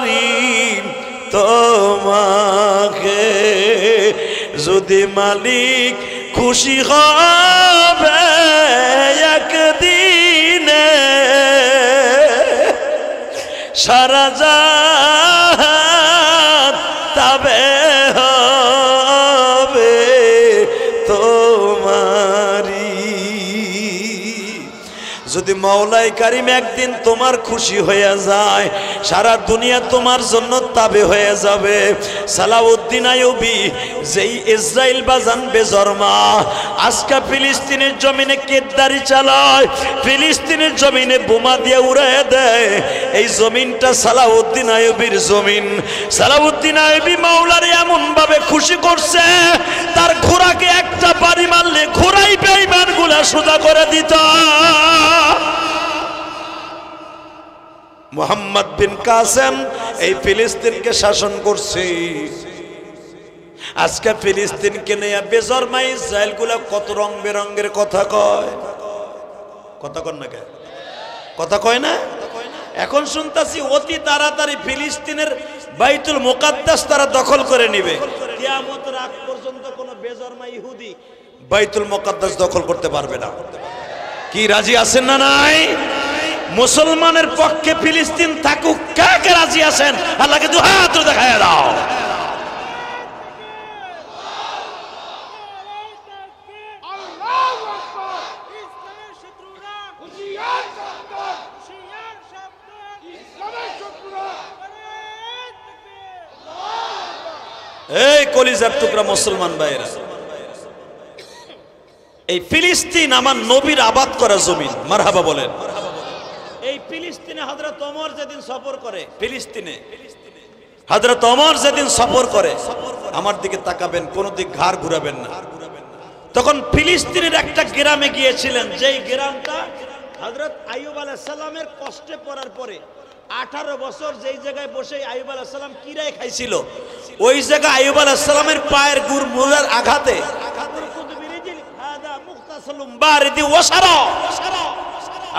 তোমাকে। যদি মালিক খুশি হবে একদিনে, সারা জাহান তাবে হবে তোমারি। যদি মাওলায়ে কারীম একদিন তোমার খুশি হয়ে যায়, সারা দুনিয়া তোমার জন্য তাবে হয়ে যাবে। সালাউদ্দিন আইয়ুবী যেই ইসরাইল বাজান বেজরমা আজকে ফিলিস্তিনের জমিনে কেদারি চালায়, ফিলিস্তিনের জমিনে বোমা দিয়ে উড়িয়ে দেয়, এই জমিনটা সালাউদ্দিন আইয়ুবীর জমিন। সালাউদ্দিন আইয়ুবী মাওলারে এমন ভাবে খুশি করছে, তার ঘোড়াকে একটা বাড়ি মারলে ঘোড়াই বেঈমানগুলা সোজা করে দিত। মুহাম্মদ বিন কাসেম এই ফিলিস্তিনকে শাসন করছে। আজকে ফিলিস্তিনকে নিয়ে বেজরমা ইসরায়েল গুলা কত রং বেরঙ্গের কথা কয়, কথা কন না কে, কথা কয় না? এখন শুনতাছি অতি তাড়াতাড়ি ফিলিস্তিনের বাইতুল মুকাদ্দাস তারা দখল করে নেবে। কিয়ামতের আগ পর্যন্ত কোন বেজরমা ইহুদি বাইতুল মুকাদ্দাস দখল করতে পারবে না। কি রাজি আছেন না নাই? মুসলমানের পক্ষে ফিলিস্তিন থাকুক, কে কে রাজি আছেন? আল্লাহকে দুই হাত দেখায় দাও। এই কলিজার টুকরা মুসলমান ভাইরা, এই ফিলিস্তিন আমার নবীর আবাদ করা জমিন। মারহাবা বলেন। এই ফিলিস্তিনে হযরত ওমর যেদিন সফর করে, ফিলিস্তিনে হযরত ওমর যেদিন সফর করে, আমার দিকে তাকাবেন, কোন দিক ঘাড় ঘুরাবেন না। তখন ফিলিস্তিনের একটা গ্রামে গিয়েছিলেন, যেই গ্রামটা হযরত আইয়ুব আলাইহিস সালামের কষ্টে পড়ার পরে 18 বছর যেই জায়গায় বসে আইয়ুব আলাইহিস সালাম কিরায় খাইছিল, ওই জায়গা আইয়ুব আলাইহিস সালামের পায়ের গুড় মুলার আঘাতে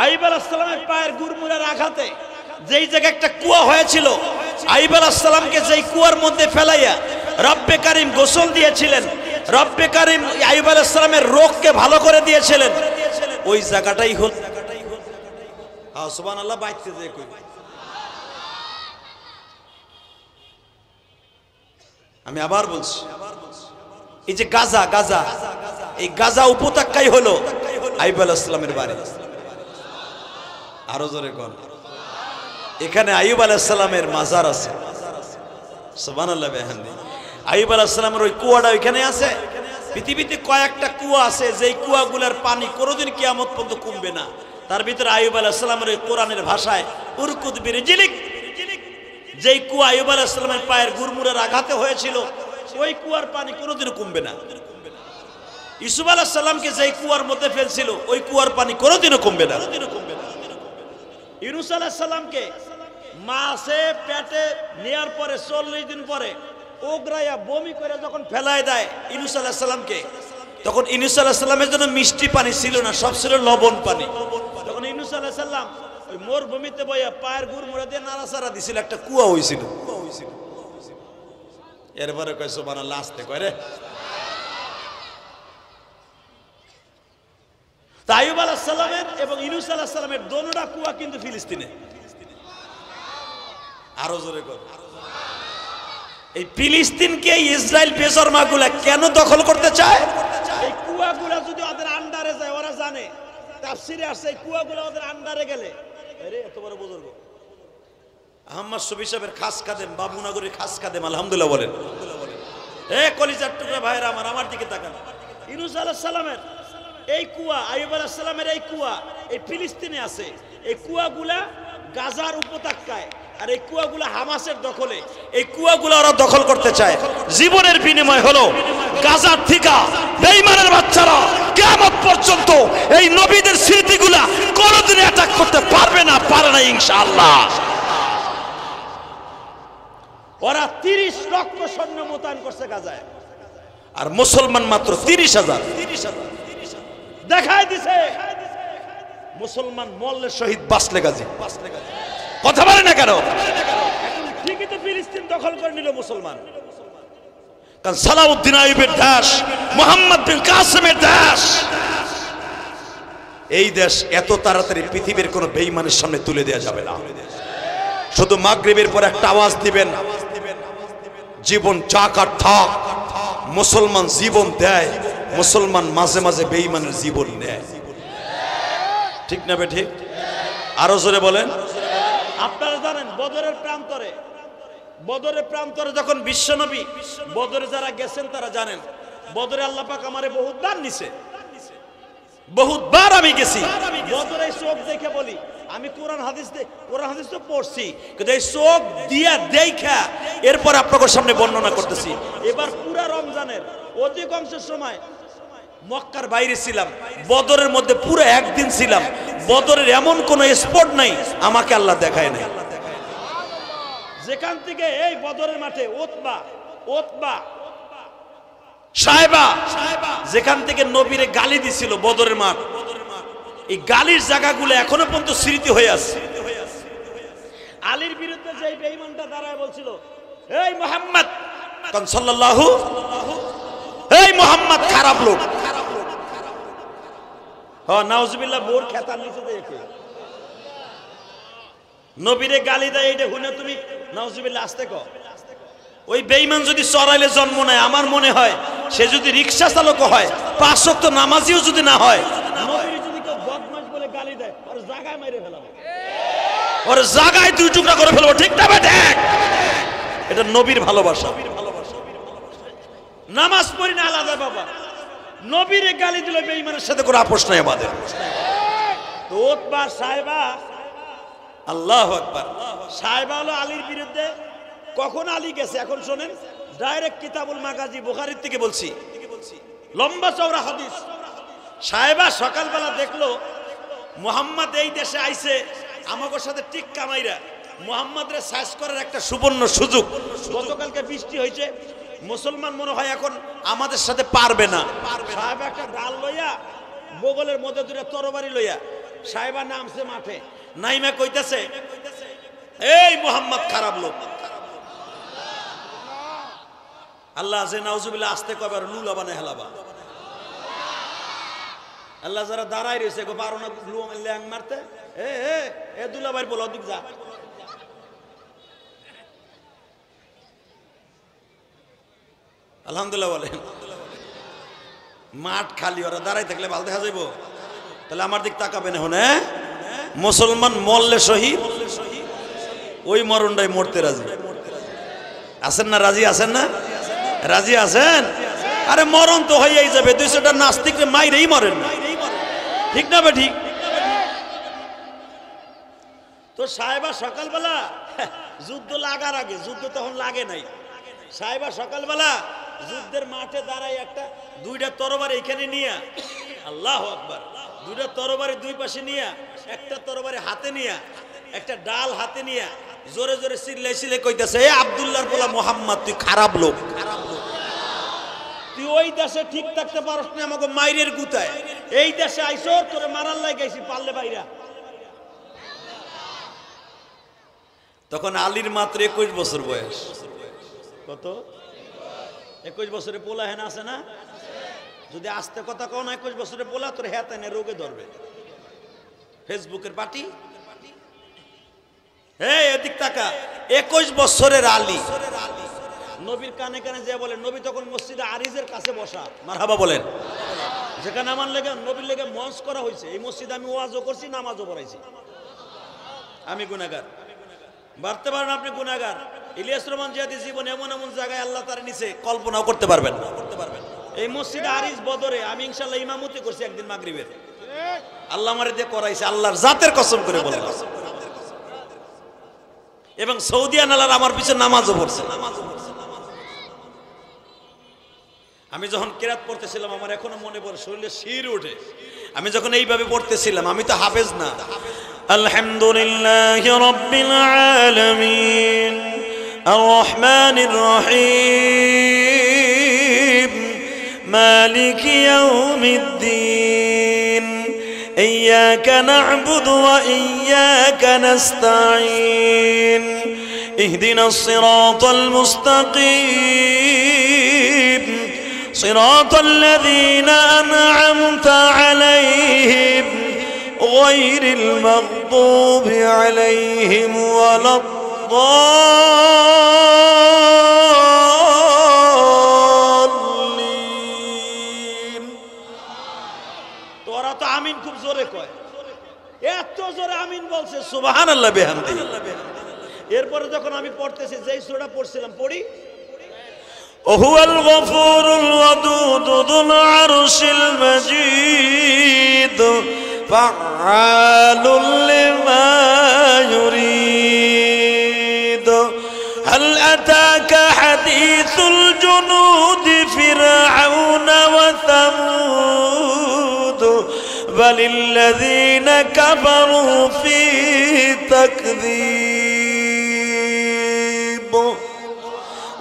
আইয়ুব আলাইহিস সালামের পায়ের গুড় মুলার আঘাতে যেই জায়গায় একটা কুয়া হয়েছিল, আইয়ুব আলাইহিস সালামকে যেই কুয়ার মধ্যে ফেলাইয়া রব্বে কারীম গোসল দিয়েছিলেন, রব্বে কারীম আইয়ুব আলাইহিস সালামের রোগকে ভালো করে দিয়েছিলেন, ওই জায়গাটাই হল সুবহানাল্লাহ। বাইতে যে কই আমি আবার বলছি, এই যে গাজা, গাজা, এই গাজা উপত্যকাই হলো আইয়ুব আলাইহিস সালামের বাড়ি। আরো জোরে কোন, এখানে আইয়ুব আলাইহিস সালামের মাজার আছে। সুবহানাল্লাহ বিহামদি। আইয়ুব আলাইহিস সালামের ওই কুয়াটা ওইখানে আছে। পৃথিবীতে কয়েকটা কুয়া আছে, যেই কুয়াগুলোর পানি কোনোদিন কিয়ামত পর্যন্ত কমবে না। তার ভিতরে আইয়ুব আলাইহিস সালামের ওই কোরআনের ভাষায় উরকুদ বিরজিলিক, যেই কুয়া আইয়ুব আলাইহিস সালামের পায়ের গুরমুরের আঘাতে হয়েছিল, ওই কুয়ার পানি কোনোদিন কমবে না। ইউসুফ আলাইহিস সালামকে যেই কুয়ার মধ্যে ফেলছিল, ওই কুয়ার পানি কোনোদিনও কমবে না। ইউনূস আলাইহিস সালামকে মাছে পেটে নেয়ার পরে 40 দিন পরে ওগরায়া বমি করে যখন ফেলায় দেয় ইউনূস আলাইহিস সালামকে, তখন ইউনূস আলাইহিস সালামের জন্য মিষ্টি পানি ছিল না, সব ছিল লবণ পানি। তখন ইউনূস আলাইহিস সালাম ওই মরুভূমিতে বইয়া পায়ের গুড়মুড়া দিয়ে নাড়াচাড়া দিছিল, একটা কুয়া হইছিল। এরপরে কয় সুবহানাল্লাহ, আসতে কয় রে। আইয়ুব আলাইহিস সালামের এবং ইউনূস আলাইহিস সালামের দোনোটা কুয়া কিন্তু ফিলিস্তিনে। আরো জোরে কর। এই ফিলিস্তিনকে ইসরায়েল বেজরমাগুলা কেন দখল করতে চায়? এই কুয়াগুলা যদি ওদের আন্ডারে যায়, ওরা জানে, তাফসিরে আসছে এই কুয়াগুলা ওদের আন্ডারে গেলে, আরে এত বড় বুজুর্গ আহমদ শফি সাহেবের খাস কাদেম, বাবুনগরের খাস কাদেম, আলহামদুলিল্লাহ বলেন। এ কলিজার টুকরা ভাইরা আমার দিকে তাকান। ইউনূস আলাইহিস সালামের এই কুয়া, আইয়ুব আলাইহিস সালামের এই কুয়া এই ফিলিস্তিনে আছে। এই কুয়াগুলা গাজার উপত্যকায়, আর এই কুয়াগুলা হামাসের দখলে। এই কুয়াগুলা ওরা দখল করতে চায়। জীবনের বিনিময় হলো গাজার থেকে বেঈমানের বাচ্চারা কিয়ামত পর্যন্ত এই নবীদের স্মৃতিগুলা কোনোদিন অ্যাটাক করতে পারবে না, পারে না ইনশাআল্লাহ। ওরা 30 লক্ষ সৈন্য মোতায়েন করছে গাজায়, আর মুসলমান মাত্র 30,000 দেখাই দিছে। মুসলমান মরলে শহীদ, বাঁচলে গাজী। কথা বলে না কেন? ঠিকই তো ফিলিস্তিন দখল করে নিল মুসলমান। কারণ সালাউদ্দিন আইয়ুবের দেশ, মুহাম্মদ বিন কাসেমের দেশ, এই দেশ এত তাড়াতাড়ি পৃথিবীর কোন বেঈমানের সামনে তুলে দেওয়া যাবে না। শুধু মাগরিবের পর একটা আওয়াজ দিবেন, জীবন চাক আর থাক। মুসলমান জীবন দেয়, মুসলমান মাঝে মাঝে বেঈমানের জীবন নেয়। ঠিক না বে ঠিক? আরো জোরে বলেন। আপনারা জানেন বদরের প্রান্তরে যখন বিশ্বনবী, বদরে যারা গেছেন তারা জানেন, বদরে আল্লাহ পাক আমারে বহুতবার নিছে, বহুতবার আমি গেছি। বদরে চোখ দেখে বলি, আমি কোরআন হাদিস তো পড়ছি, কিন্তু এই চোখ দিয়া দেখা এরপর আপনাদের সামনে বর্ণনা করতেছি। এবার পুরা রমজানের অধিকাংশ সময় মক্কার বাইরে ছিলাম, বদরের মধ্যে পুরো একদিন ছিলাম। বদরের এমন কোন স্পট নাই আমাকে আল্লাহ দেখায় নাই। যেখান থেকে এই বদরের মাঠে ওতবা সাহেবা যেখান থেকে নবীরে গালি দিছিল বদরের মাঠ, এই গালির জায়গাগুলো এখনো পর্যন্ত স্মৃতি হয়ে আছে। আলীর বিরুদ্ধে যে বেঈমানটা দাঁড়ায় বলছিল, এই মুহাম্মদ সাল্লাল্লাহু, এই মুহাম্মদ খারাপ লোক। হ্যাঁ, নাউজুবিল্লাহ, বোর খেতার নিচে দেখে নবীরে গালি দেয়, এইটা শুনে তুমি নাউজুবিল্লাহ আসতে কও। ওই বেঈমান যদি চড়াইলে জন্ম নেয়, আমার মনে হয় সে যদি রিক্সা চালক হয়, 5 ওয়াক্ত নামাজিও যদি না হয়, নবীর যদি কেউ বদমাশ বলে গালি দেয়, ওর জায়গায় মেরে ফেলাবো, ওর জায়গায় 2 টুকরা করে ফেলবো। ঠিক না বেঠিক? এটা নবীর ভালোবাসা। নামাজ পড়ি না আলাদা বাবা, নবীরে গালি দিলে বেঈমানের সাথে কোনো আপোষ নাই আমাদের। তো ওতবার সাহেবা, আল্লাহু আকবার, সাহেবা হলো আলীর বিরুদ্ধে। কখন আলী গেছে এখন শোনেন, ডাইরেক্ট কিতাবুল মাগাজি বুখারীর থেকে বলছি, লম্বা চওড়া হাদিস। সাহেবা সকালবেলা দেখলো মুহাম্মদ এই দেশে আইছে, আমাদের সাথে টিক কামাইরা মুহাম্মদরে সাইজ করার একটা সুবর্ণ সুযোগ। গতকালকে বৃষ্টি হয়েছে, মুসলমান মনে হয় এখন আমাদের সাথে পারবে না। সাহেবা একটা ডাল লইয়া, বগলের মধ্যে 2টা তরবারি লইয়া সাহেবা নামছে মাঠে, নাইমা কইতাছে, এই মুহাম্মদ খারাপ লোক। আল্লাহ যে নাউজুবিল্লাহ আসতে কবে আর লুলা বানায় হেলাবা। আল্লাহ যারা দাঁড়াই রয়েছে গো, পারো না ল্যাং মারতে, এ দুলাভাই বলো ওদিক যা। আলহামদুলিল্লাহ বলেন, মাঠ খালি, ওরা দাঁড়াই থাকলে ভালো দেখা যাইব। তাহলে আমার দিক তাকাবে না। হনে মুসলমান মরলে শহীদ, ওই মরণটাই মরতে রাজি আছেন না? রাজি আছেন না? রাজি আছেন? আরে মরণ তো হয়েই যাবে, 200টা নাস্তিকরে মাইরেই মরেন না। ঠিক না ঠিক? তো সাহেবা সকালবেলা যুদ্ধ লাগার আগে, যুদ্ধ তখন লাগে নাই, সাহেবা সকালবেলা যুদ্ধের মাঠে দাঁড়ায় একটা 2টা তরবারি এখানে নিয়ে, আল্লাহু আকবার, 2টা তরবারি 2 পাশে নিয়ে, একটা তরবারি হাতে নিয়ে, একটা ডাল হাতে নিয়ে জোরে জোরে চিল্লাই কইতাছে, এ আব্দুল্লাহর পোলা মুহাম্মদ, তুই খারাপ লোক, তুই ওই দেশে ঠিক থাকতে পারস না, আমাকে মাইরের গুতায় এই দেশে আইসো, তোরে মারার লাগাইছি, পারলে বাইরা। তখন আলীর মাত্র 21 বছর বয়স। কত? 21 বছরে পোলা হেনা আছে না? যদি আস্তে কথা কও না, 21 বছরে পোলা তোর হেতানে রোগে ধরবে। ফেসবুকের পার্টি, এই এদিক তাকা, 21 বছরের আলী নবীর কানে কানে যে বলে, নবী তখন মসজিদে আরিজের কাছে বসা, মারহাবা বলেন, যেখানে আমার লেগে নবীর লেগে মঞ্চ করা হয়েছে। এই মসজিদে আমি ওয়াজও করছি, নামাজও পড়াইছি। আমি গুনাহগার, বাড়তে পারেন আপনি গুনাহগার। ইলিয়াস রহমান জিয়াদি জীবন এমন এমন জায়গায় আল্লাহ তার নিচে কল্পনাও করতে পারবেন না। এই মসজিদে আরিজ বদরে আমি ইনশাআল্লাহ ইমামতি করছি একদিন মাগরিবের, আল্লাহ আমারে দিয়ে করাইছে, আল্লাহর জাতের কসম করে বলেন। এবং সৌদি আনালার আমার পিছনে নামাজও পড়ছে। আমি যখন কিরাত পড়তেছিলাম, আমার এখনো মনে পড়ে, শরীরে শির ওঠে। আমি যখন এইভাবে পড়তেছিলাম, আমি তো হাফেজ না। আলহামদুলিল্লাহি রাব্বিল আলামিন আর রহমানির রহিম মালিকি ইয়াউমিদ্দিন ইয়্যাকা না'বুদু ওয়া ইয়্যাকা নাস্তাঈন ইহদিনাস সিরাতাল মুস্তাকিম صراط الذين أنعمت عليهم غير المغضوب عليهم ولا الضالين। তোরা তো আমিন খুব জোরে কয়, এত জোরে আমিন বলছে, সুবহানাল্লাহ বিহামদিহি। এরপরে যখন আমি পড়তেছি, যেই সূরা পড়ছিলাম, পড়ি وهو الغفور الودود ذو العرش المجيد فعال لما يريد هل أتاك حديث الجنود فرعون وثمود بل الذين كفروا في تكذيب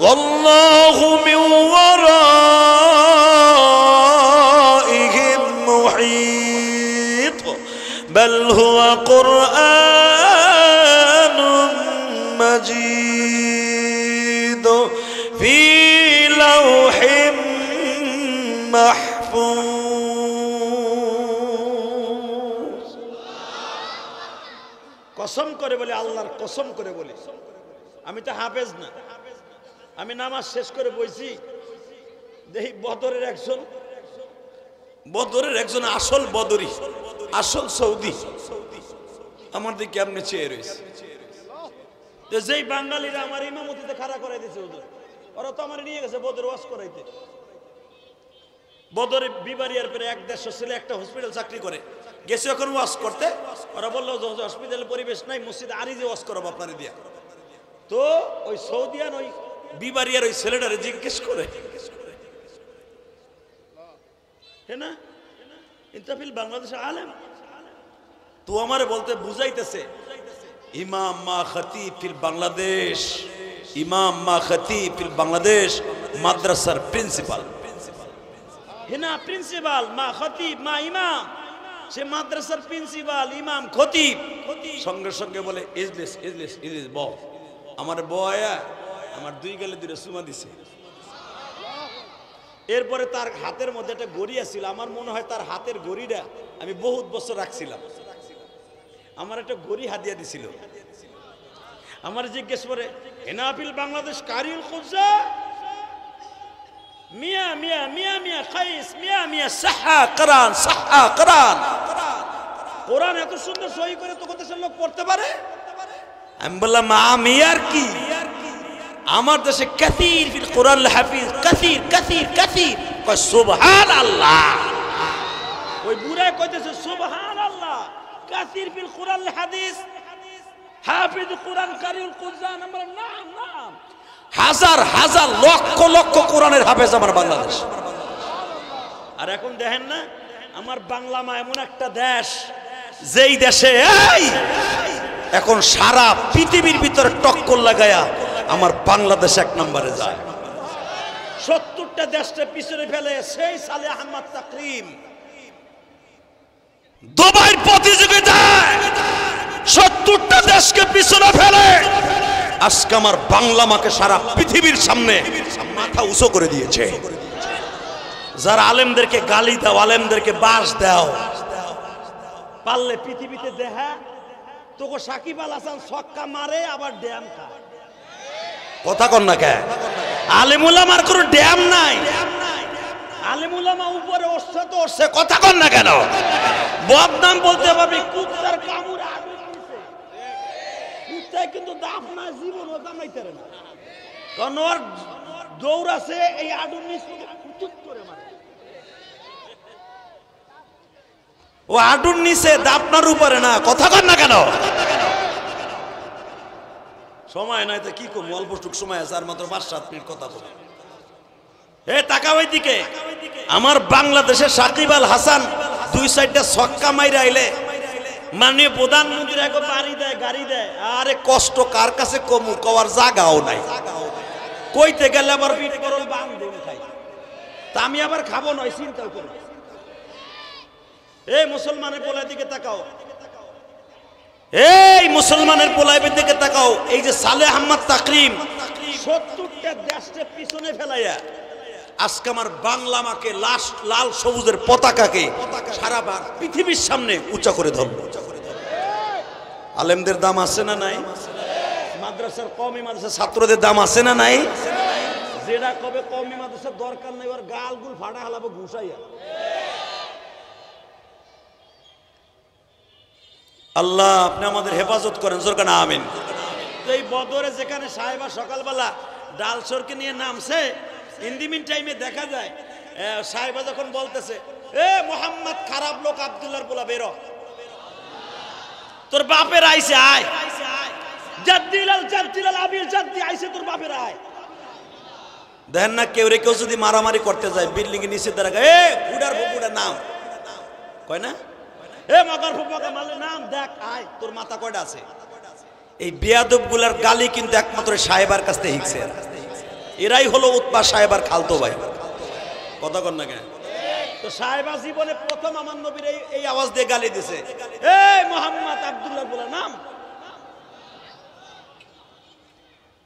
والله من وراء বাল হুয়া কুরআনুম মাজিদ ফি লাওহিম মাহফুজ। কসম করে বলে, আল্লাহর কসম করে বলি, আমি তো হাফেজ না, আমি নামাজ শেষ করে বইছি, দেখি বদরের একজন আসল বদরি, আসল সৌদি আমার দিকে কেমনে চেয়ে রয়েছে। যেই বাঙালিরা আমার ইমামতিতে খাড়া করাই দিয়েছে হুজুর, ওরা তো আমার নিয়ে গেছে বদর ওয়াজ করাইতে। বদরে বিবারিয়ার পরে 1-1.5 ছেলে একটা হসপিটাল চাকরি করে গেছে এখন ওয়াজ করতে। ওরা বললো হসপিটালের পরিবেশ নাই, মসজিদ আরিজে ওয়াজ করাবো আপনারে দিয়া। তো ওই সৌদিয়ান ওই বিবারিয়ার ওই ছেলেটারে জিজ্ঞেস করে, হ্যাঁ না ইন্তাফিল বাংলাদেশ আলেম, তো আমারে বলতে বুঝাইতেছে ইমাম মা খতিব ফিল বাংলাদেশ, ইমাম মা খতিব ফিল বাংলাদেশ মাদ্রাসার প্রিন্সিপাল। হ্যাঁ না প্রিন্সিপাল মা খতিব মা ইমাম, সে মাদ্রাসার প্রিন্সিপাল ইমাম খতিব। সঙ্গে সঙ্গে বলে ইজলিস ইজলিস ইজলিস বল। আমার বয়া আমার 2 গালে 2 চুমা দিছে। এরপরে তার হাতের মধ্যে একটা ঘড়ি আছিল, আমার মনে হয় তার হাতের ঘড়িটা আমি বহুত বছর রাখছিলাম। আমার একটা ঘড়ি হাদিয়া দিছিল। আমার জিজ্ঞেস করে এনাফিল বাংলাদেশ কারিউল খুজা মিয়া মিয়া মিয়া মিয়া খাইস মিয়া মিয়া সাহা কোরআন সাহা কোরআন, কোরআন এত সুন্দর সহি করে তো কত লোক পড়তে পারে। আমি বললাম মিয়ার কি, আমার দেশে কাসীর ফিল কোরআন হাফিজ, কাসীর কাসীর কাসীর, কয় সুবহানাল্লাহ। ওই বুড়া কইতেছে সুবহানাল্লাহ, কাসীর ফিল কোরআন হাদিস, হাফিজ কোরআন কারিউল কুরআন। আমরা নাম নাম হাজার হাজার লক্ষ লক্ষ কোরআনের হাফেজ আমার বাংলাদেশ। আর এখন দেখেন না আমার বাংলা মা এমন একটা দেশ, যেই দেশে এখন সারা পৃথিবীর ভিতরে টক্কর লাগায়া আমার বাংলাদেশ 1 নম্বরে যায়। 70টা দেশকে পিছনে ফেলে সেই সালে আহমদ তাকরিম দুবাইয়ের প্রতিযোগিতায় 70টা দেশকে পিছনে ফেলে আজকে আমার বাংলা মাকে সারা পৃথিবীর সামনে মাথা উঁচু করে দিয়েছে। যারা আলেমদেরকে গালি দাও, আলেমদেরকে বাস দাও, পারলে পৃথিবীতে দেখা তোকে সাকিব আল হাসান ছক্কা মারে আবার ড্যাম খায়। কথা কন না কে? আলেম উলামার কোনো ড্যাম নাই, আলেম উলামা উপরে উঠছে তো উঠছে। কথা কন না কেন? বদনাম বলতে পারবি কুত্তার কামড় আগুন দিছে, কুত্তায় কিন্তু দাফ না জীবন ও কামাইতে না, কারণ ওর দৌড় আছে এই আগুন নিচে কুতুত করে মারে। ও আডুর নিচে দাপনার উপরে না। কথা কন না কেন? সময় নাই তো কি করবো, অল্পটুক সময় আছে, আর মাত্র 5-7 মিনিট কথা বল। এ তাকাও এইদিকে, আমার বাংলাদেশে সাকিব আল হাসান 2-4টা ছক্কা মাইরা আইলে মাননীয় প্রধানমন্ত্রী এক বাড়ি দেয়, গাড়ি দেয়। আরে কষ্ট কার কাছে কমু, কওয়ার জায়গাও নাই। কইতে গেলে আবার পিঠ করল বান দেন খাই, তা আমি আবার খাবো নয়, চিন্তা করি। এই মুসলমানের পোলার দিকে তাকাও, এই মুসলমানের পোলাইবের দিকে তাকাও। এই যে সালে আহমদ তাকরিম 70টা দেশকে পিছনে ফেলাইয়া আজকে আমার বাংলা মাকে লাল সবুজের পতাকাকে সারা পৃথিবীর সামনে উঁচা করে ধরল। আলেমদের দাম আছে না নাই? মাদ্রাসার কওমি মাদ্রাসার ছাত্রদের দাম আছে না নাই? যেটা কবে কওমি মাদ্রাসার দরকার নাই ওর গালগুল ফাটা হালাবো ঘুষাইয়া। আল্লাহ আপনি আমাদের হেফাজত করেন, জোরকান আমিন। এই বদরে যেখানে সাহেবা সকালবেলা ডাল সরকে নিয়ে নামছে, ইন্দিমিন টাইমে দেখা যায় সাহেবা যখন বলতেছে এ মোহাম্মদ খারাপ লোক আব্দুল্লাহর পোলা বেরো, তোর বাপের আইছে আয়, জাদ্দিলাল জাদ্দিলাল আবিল জাদ্দি আইছে তোর বাপের আয়। দেখেন না কেউ রে কেউ যদি মারামারি করতে যায় বিল্ডিং এর নিচে দাঁড়া এ বুড়ার বুড়ার নাম কয় না, এ মগার ফুপাকা মারলে নাম দেখ আয়, তোর মাথা কয়টা আছে? এই বেয়াদব গুলার গালি কিন্তু একমাত্র সাহেবার কাছ থেকে শিখছে। এরাই হলো উতবা সাহেবার খালতো ভাই। কথা কন না কেন? তো সাহেবা জীবনে প্রথম আমার নবীর এই আওয়াজ দিয়ে গালি দিছে, এই মোহাম্মদ আব্দুল্লাহ বলে নাম।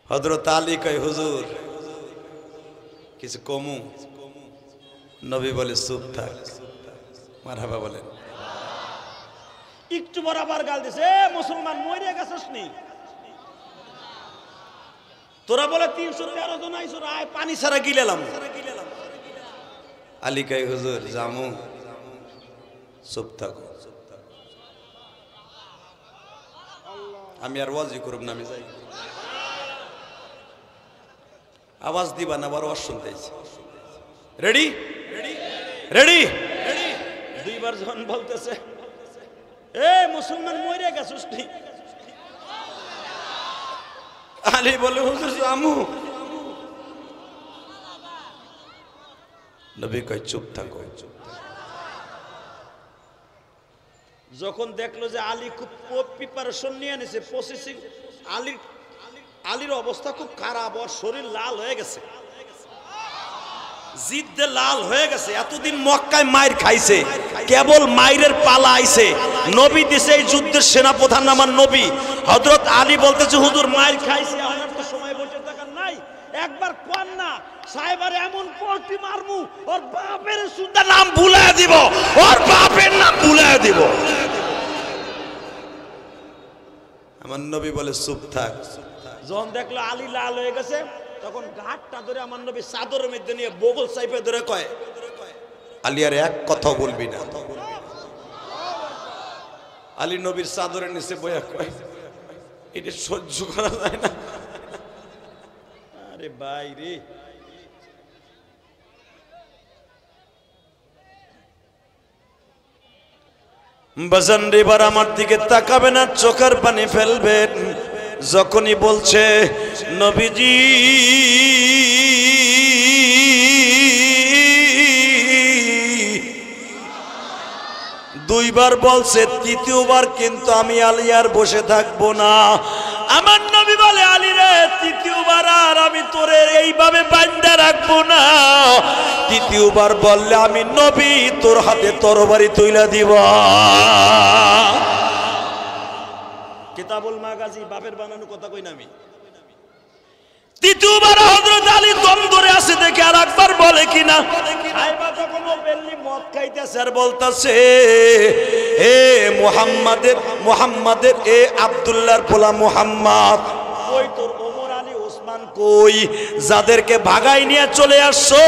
হযরত আলী কয় হুজুর কিছু কমু? নবী বলে চুপ থাক। মারহাবা বলেন। একটু বরাবর গাল দিছে, মুসলমান মরে গেছস নি? তোরা বলে 313 জন আইছো, আয় পানি ছাড়া গিলেলাম। আলী কয় হুজুর জামু, চুপ থাকো, আমি আর ওয়াজি করব না, আমি যাই। আওয়াজ দিবা না, বড় শুনতেছি। Ready ready ready. দুইবার যখন বলতেছে এ মুসলমান মরে গেছস নি, আলী বলে হুজুর জামু। নবী কয় চুপ থাকো। যখন দেখলো যে আলী খুব প্রিপারেশন নিয়ে নিছে, প্রসেসিং, আলীর অবস্থা খুব খারাপ, ওর শরীর লাল হয়ে গেছে, জিদ্দে লাল হয়ে গেছে। এতদিন মক্কায় মায়ের খাইছে, কেবল মায়ের পালা আইছে। নবী দিছে এই যুদ্ধের সেনাপ্রধান আমার নবী। হযরত আলী বলতেছে হুজুর মায়ের খাইছে, আমার তো সময় বসে থাকার নাই, একবার কোন না সাহেবারে এমন পল্টি মারমু ওর বাপের সুন্দর নাম ভুলায় দিব, ওর বাপের নাম ভুলায় দিব। আমার নবী বলে চুপ থাক। যখন দেখলো আলী লাল হয়ে গেছে, তখন ঘাটটা ধরে আমার নবী চাদরের মধ্যে নিয়ে বগল চাইপে ধরে কয়, আলী আর এক কথা বলবি না। আলী নবীর চাদরের নিচে বইয়া কয়, এটা সহ্য করা যায় না। আরে ভাই রে, বাজান রে, এবার আমার দিকে তাকাবে না, চোখের পানি ফেলবেন। যখনই বলছে নবীজি দুইবার বলছে, তৃতীয়বার কিন্তু আমি আলী আর বসে থাকবো না। আমার নবী বলে আলী রে, তৃতীয়বার আর আমি তোরে এইভাবে বাঁধা রাখবো না। তৃতীয়বার বললে আমি নবী তোর হাতে তরবারি তুইলা দিব। কিতাবুল মাগাজি বাপের বানানো কথা কই না আমি। তৃতীয়বার হযরত আলী দম ধরে আছে দেখে আর একবার বলে কিনা, সাহেবা যখন ওপেনলি মদ খাইতেছে আর বলতাছে, এ মুহাম্মাদের এ আব্দুল্লাহর পোলা মুহাম্মদ, কই তোর ওমর আলী ওসমান কই? যাদেরকে ভাগাই নিয়ে চলে আসছো,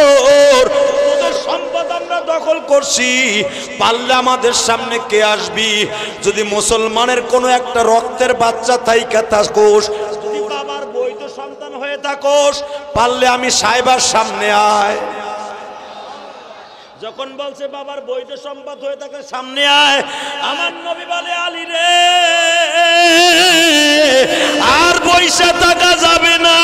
তোদের সম্পদ আমরা দখল করছি, পারলে আমাদের সামনে কে আসবি? যদি মুসলমানের কোনো একটা রক্তের বাচ্চা থাইকা থাকোস, যদি বাবার বৈধ সন্তান হয়ে থাকোস, পারলে আমি সাহেবার সামনে আয়। যখন বলছে বাবার বৈধ সম্পদ হয়ে থাকে সামনে আয়, আমার নবী বলে আলী রে, আর পয়সা টাকা যাবে না,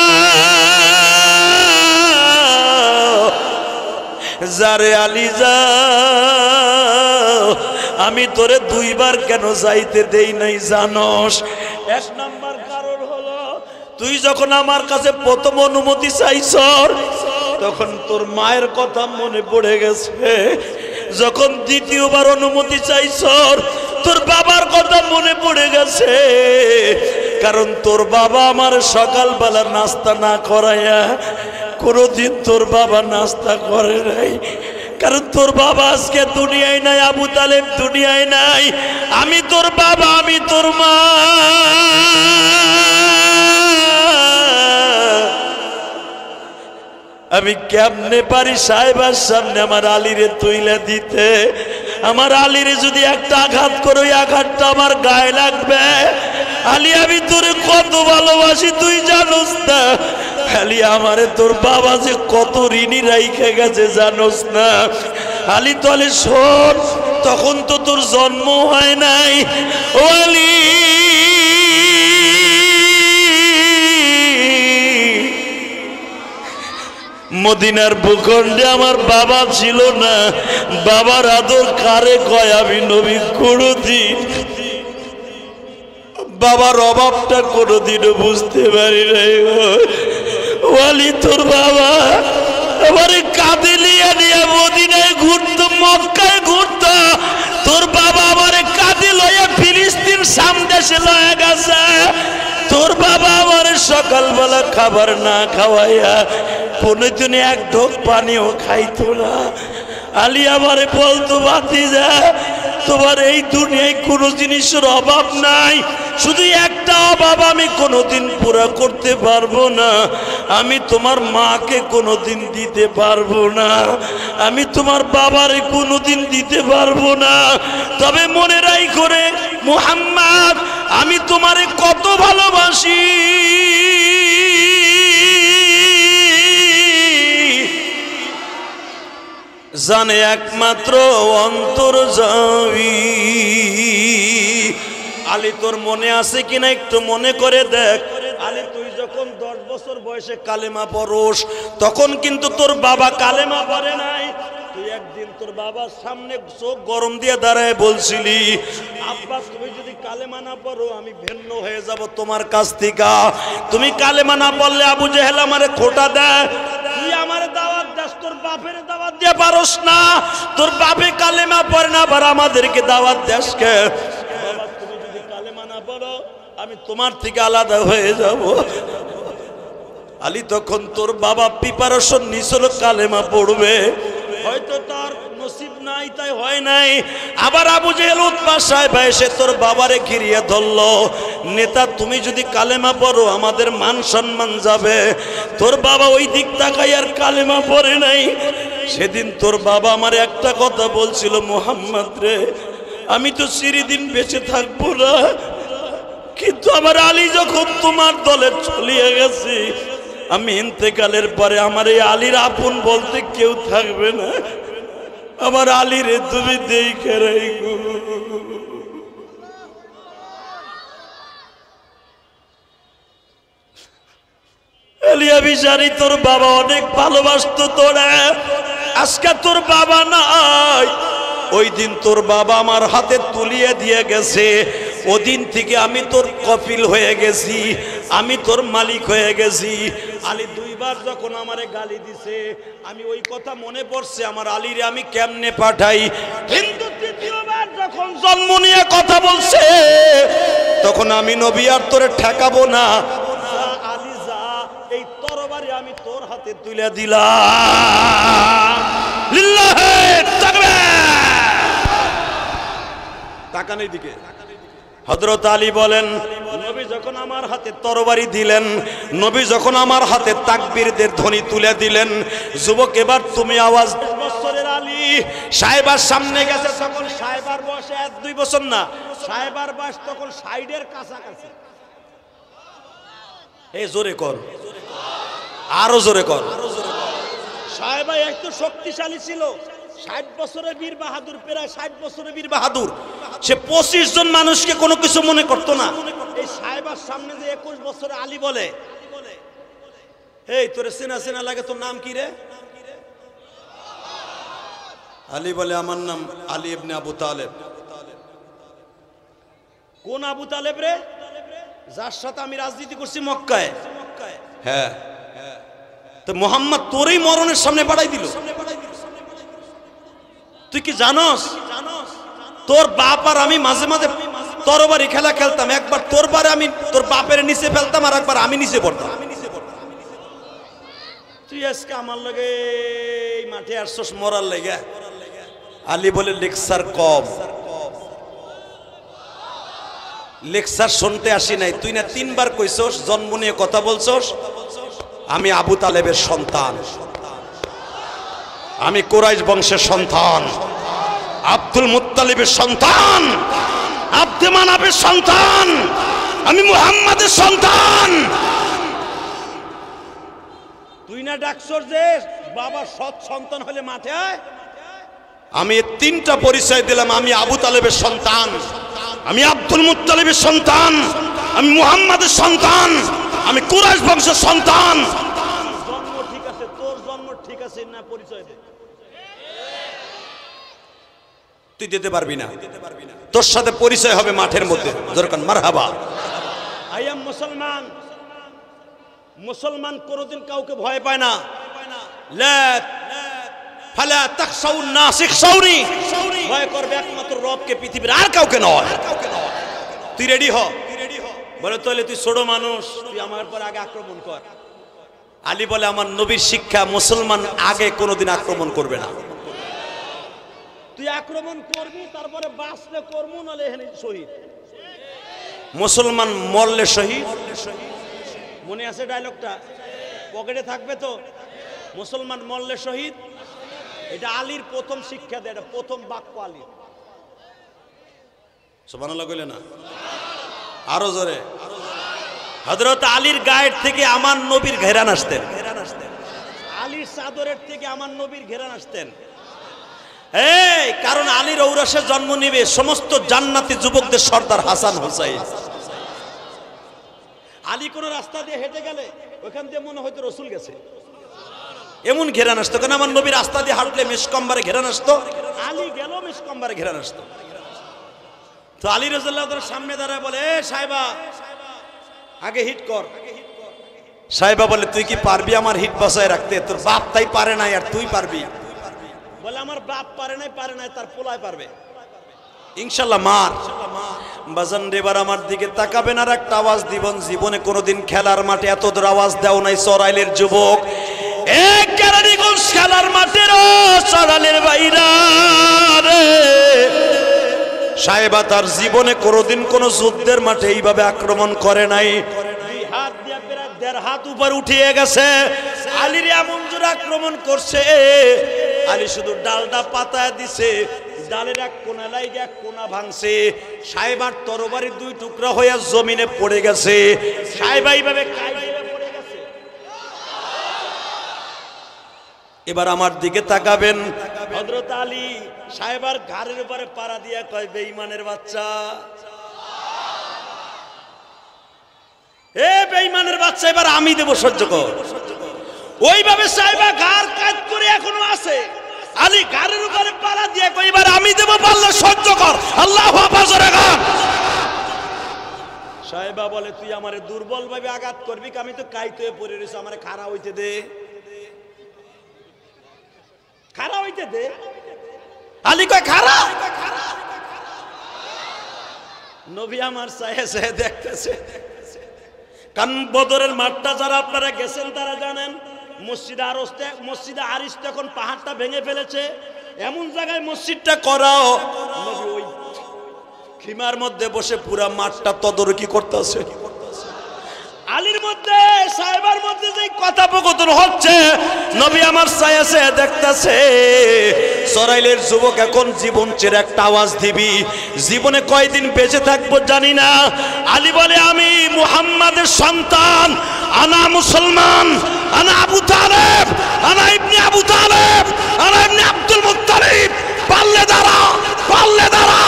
যারে আলী যা, আমি তোরে দুইবার কেন যাইতে দেই নাই জানোস? এক নাম্বার কারণ হলো, তুই যখন আমার কাছে প্রথম অনুমতি চাইছ, তখন তোর মায়ের কথা মনে পড়ে গেছে। যখন দ্বিতীয়বার অনুমতি চাইছ, তোর বাবার কথা মনে পড়ে গেছে। কারণ তোর বাবা আমার সকালবেলা নাস্তা না করাইয়া কোনদিন তোর বাবা নাস্তা করে নাই। কারণ তোর বাবা আজকে দুনিয়ায় নাই, আবু তালেব দুনিয়ায় নাই। আমি তোর বাবা, আমি তোর মা। আমি কেমনে পারি সাহেবার সামনে আমার আলীরে তুইলা দিতে? আমার আলীরে যদি একটা আঘাত করো, ওই আঘাতটা আমার গায়ে লাগবে। আলী আমি তোরে কত ভালোবাসি তুই জানোস না? আলী আমারে তোর বাবা যে কত ঋণী রাইখে গেছে জানোস না? আলী তাহলে শোন, তখন তো তোর জন্ম হয় নাই। ও আলী, মদিনার ভূখণ্ডে আমার বাবা ছিল না। বাবার আদর কারে কয় আমি নবী কোনদিন বাবার অভাবটা কোনদিনও বুঝতে পারি নাই। ওয়ালি তোর বাবা আমারে কাঁদে লিয়া নিয়ে মদিনায় ঘুরতো, মদ খাবার না খাওয়াইয়া কোনোদিন এক ঢোক পানিও খাইতো না। আলী আমারে বলতো, ভাতিজা তোমার এই দুনিয়ায় কোনো জিনিসের অভাব নাই, শুধু একটা অভাব আমি কোনোদিন পুরা করতে পারবো না, আমি তোমার মাকে কোনোদিন দিতে পারবো না, আমি তোমার বাবারে কোনোদিন দিতে পারবো না। তবে মনে রাখো রে মুহাম্মদ, আমি তোমারে কত ভালোবাসি, জানে একমাত্র অন্তর্যামী। আলী তোর মনে আছে কিনা একটু মনে করে দেখ। আলী তুই যখন 10 বছর বয়সে কালেমা পড়োস তখন কিন্তু তোর বাবা কালেমা পড়ে নাই। তুই একদিন তোর বাবার সামনে চোখ গরম দিয়ে দাঁড়ায় বলছিলি, আব্বা তুমি যদি কালেমা না পড়ো আমি ভিন্ন হয়ে যাব তোমার কাছ থেকে, তুমি কালেমা না পড়লে আবু জেহেল আমারে খোঁটা দেয়, তুই আমারে দাওয়াত দাস, তোর বাপের দাওয়াত দিয়ে পারস না, তোর বাপে কালেমা পড়ে না আবার আমাদেরকে দাওয়াত দাস কে? বাবা তুমি যদি কালেমা না পড়ো আমি তোমার থেকে আলাদা হয়ে যাব। আলী তখন তোর বাবা প্রিপারেশন নিছিল কালেমা পড়বে, হয়তো তার নসিব নাই তাই হয় নাই। আবার আবু জেহেল উতবা সাহেব এসে তোর বাবারে ঘিরিয়ে ধরলো, নেতা তুমি যদি কালেমা পড়ো আমাদের মান সম্মান যাবে। তোর বাবা ওই দিক তাকাই আর কালেমা পড়ে নাই। সেদিন তোর বাবা আমার একটা কথা বলছিল, মুহাম্মদ রে আমি তো চিরদিন বেঁচে থাকবো না, কিন্তু আমার আলী যখন তোমার দলে চলিয়ে গেছে, আমি ইন্তেকালের পরে আমার এই আলীর আপন বলতে কেউ থাকবে না, আমার আলীরে তুমি দেখে রাখো। আলিয়া বিচারি তোর বাবা অনেক ভালোবাসতো তোরা, আজকে তোর বাবা নাই। ওই দিন তোর বাবা আমার হাতে তুলিয়ে দিয়ে গেছে, ওদিন থেকে আমি তোর কফিল হয়ে গেছি, আমি তোর মালিক হয়ে গেছি। আলী দুইবার যখন আমারে গালি দিছে আমি ওই কথা মনে পড়ছে আমার আলীরে আমি কেমনে পাঠাই, কিন্তু তৃতীয়বার যখন জন্ম নিয়ে কথা বলছে তখন আমি নবী আর তোরে ঠেকাবো না, আলী যা এই তরবারি আমি তোর হাতে তুলে দিলাম। লিল্লাহে তাকবীর। তাকানোর দিকে হযরত আলী বলেন, নবী যখন আমার হাতে তরবারি দিলেন, নবী যখন আমার হাতে তাকবীরদের ধ্বনি তুলে দিলেন, যুবক এবার তুমি আওয়াজ। বছরের আলী সাহেবার সামনে গেছে, তখন সাহেবার বয়স 1-2 বছর না, সাহেবার বয়স তখন 60-এর কাছাকাছি। এই জোরে কর, আরো জোরে কর। সাহেবা একটু শক্তিশালী ছিল, 60 বছরের বীর বাহাদুর, প্রায় 60 বছরের বীর বাহাদুর। সে 25 জন মানুষকে কোনো কিছু মনে করতো না। এই সাহেবার সামনে যে 21 বছরের আলী বলে, এই তোরে চেনা চেনা লাগে, তোর নাম কি রে? আলী বলে, আমার নাম আলী ইবনে আবু তালেব। কোন আবু তালেব রে? যার সাথে আমি রাজনীতি করছি মক্কায়। হ্যাঁ, তো মোহাম্মদ তোরই মরণের সামনে পাঠাই দিল। তুই কি জানোস তোর বাপ আর আমি মাঝে মাঝে তরবারি খেলা খেলতাম, একবার তোর বারে আমি তোর বাপের নিচে ফেলতাম আর একবার আমি নিচে পড়তাম। তুই আজকে আমার লগে এই মাঠে আসছস মরার লেগে? আলী বলে, লেকচার কম, লেকচার শুনতে আসি নাই। তুই না 3 বার কইছস, জন্ম নিয়ে কথা বলছস, আমি আবু তালেবের সন্তান, আমি কুরাইশ বংশের সন্তান, আব্দুল মুত্তালিবের সন্তান, আব্দে মানাফের সন্তান, আমি মুহাম্মাদের সন্তান। তুই না ডাকছস যে বাবা সৎ সন্তান হলে মাঠে আয়? আমি 3টা পরিচয় দিলাম, আমি আবু তালেবের সন্তান, আমি আব্দুল মুত্তালিবের সন্তান, আমি মুহাম্মাদের সন্তান, আমি কুরাইশ বংশের সন্তান। জন্ম ঠিক আছে, তোর জন্ম ঠিক আছে না? পরিচয় দে। তুই দিতে পারবি না, তোর সাথে পরিচয় হবে মাঠের মধ্যে। দরকার মারহাবা। আই এম মুসলমান। মুসলমান কোনোদিন কাউকে ভয় পায় না। লা ফালা তাখশাউন নাস ইখশাউনি, ভয় করবে একমাত্র রবকে, পৃথিবীর আর কাউকে নয়। তুই রেডি হ, বলে তাহলে তুই ছোট মানুষ, তুই আমার পর আগে আক্রমণ কর। আলী বলে আমার নবীর শিক্ষা মুসলমান আগে কোনোদিন আক্রমণ করবে না। তুই আক্রমণ করবি, তারপরে বাঁচলে করবো, নালে শহীদ। মুসলমান মরলে শহীদ। মনে আছে ডায়লগটা? পকেটে থাকবে তো? মুসলমান মরলে শহীদ। এটা আলীর প্রথম শিক্ষা দেয়, এটা প্রথম বাক্য আলীর। সুবহানাল্লাহ কইলে না? আরো জোরে। হযরত আলীর গায়ের থেকে আমার নবীর ঘেরান আসতেন। আলীর চাদরের থেকে আমার নবীর ঘেরান আসতেন। এই কারণ আলীর ঔরসে জন্ম নিবে সমস্ত জান্নাতি যুবকদের সর্দার হাসান হুসাইন। আলী কোন রাস্তা দিয়ে হেঁটে গেলে ওখান দিয়ে মনে হয়তো রসুল গেছে, এমন ঘেরান আসতো। কারণ আমার নবী রাস্তা দিয়ে হাঁটলে মেশকম্বারে ঘেরান আসতো, আলী গেল মেশকম্বারে ঘেরান আসতো। তো আলী রাদিয়াল্লাহু তাআলা সামনে দাঁড়ায় বলে, এ সাহেবা আগে হিট কর। সাহেবা বলে, তুই কি পারবি আমার হিট বসায় রাখতে? তোর বাপ তাই পারে নাই, আর তুই পারবি? বলে, আমার বাপ পারে নাই, তার পোলায় পারবে ইনশাল্লাহ। মার বাজান রেবার আমার দিকে তাকাবেন, আর একটা আওয়াজ দিবেন। জীবনে কোনোদিন খেলার মাঠে এত দূর আওয়াজ দেও নাই সরাইলের যুবক। এক কেরানীগঞ্জ খেলার মাঠের সরাইলের বাইরা রে, সাহেবা তার জীবনে কোনোদিন কোন যুদ্ধের মাঠে এইভাবে আক্রমণ করে নাই। দুই হাত দিয়ে প্রায় 1.5 হাত উপর উঠিয়ে গেছে। আলীর এমন জোর আক্রমণ করছে, আলী শুধু ডালটা পাতায় দিছে, ডালের এক কোনা লাইগে এক কোনা ভাঙছে। সাহেবার তরবারি 2 টুকরা হয়ে জমিনে পড়ে গেছে। সাহেবা এইভাবে পড়ে গেছে। এবার আমার দিকে তাকাবেন। হযরত আলী সাহেবার ঘাড়ের উপরে পাড়া দিয়া কয়, বেঈমানের বাচ্চা, এ বেঈমানের বাচ্চা, এবার আমি দেব, সহ্য কর। ওইভাবে সাহেবা ঘাড় কাজ করে এখনো আছে। আলী ঘাড়ের উপরে পাড়া দিয়া কয়, এবার আমি দেব, পারলে সহ্য কর। আল্লাহু আকবার জোরে গান। সাহেবা বলে, তুই আমারে দুর্বল ভাবে আঘাত করবি, আমি তো কাইতে হয়ে পড়ে রয়েছি, আমারে খাড়া হইতে দে, খাড়া হইতে দে। আলী কয়, খাড়া? নবী আমার চাহে চাহে দেখতেছে। কারণ বদরের মাঠটা যারা আপনারা গেছেন তারা জানেন, মসজিদে আরিস এখন পাহাড়টা ভেঙে ফেলেছে। এমন জায়গায় মসজিদটা করাও, নবী ওই খিমার মধ্যে বসে পুরা মাঠটা তদারকি করতেছে। আলীর মধ্যে সাহেবার মধ্যে যে কথোপকথন হচ্ছে, নবী আমার ছায়াছে দেখতেছে। সরাইলের যুবক এখন জীবন ছেড়ে একটা আওয়াজ দিবি, জীবনে কয়দিন বেঁচে থাকবো জানি না। আলী বলে, আমি মুহাম্মাদের সন্তান, আনা মুসলমান, আনা আবু তালেব, আনা ইবনে আবু তালেব, আনা ইবনে আব্দুল মুত্তালিব। পারলে দাঁড়া, পারলে দাঁড়া,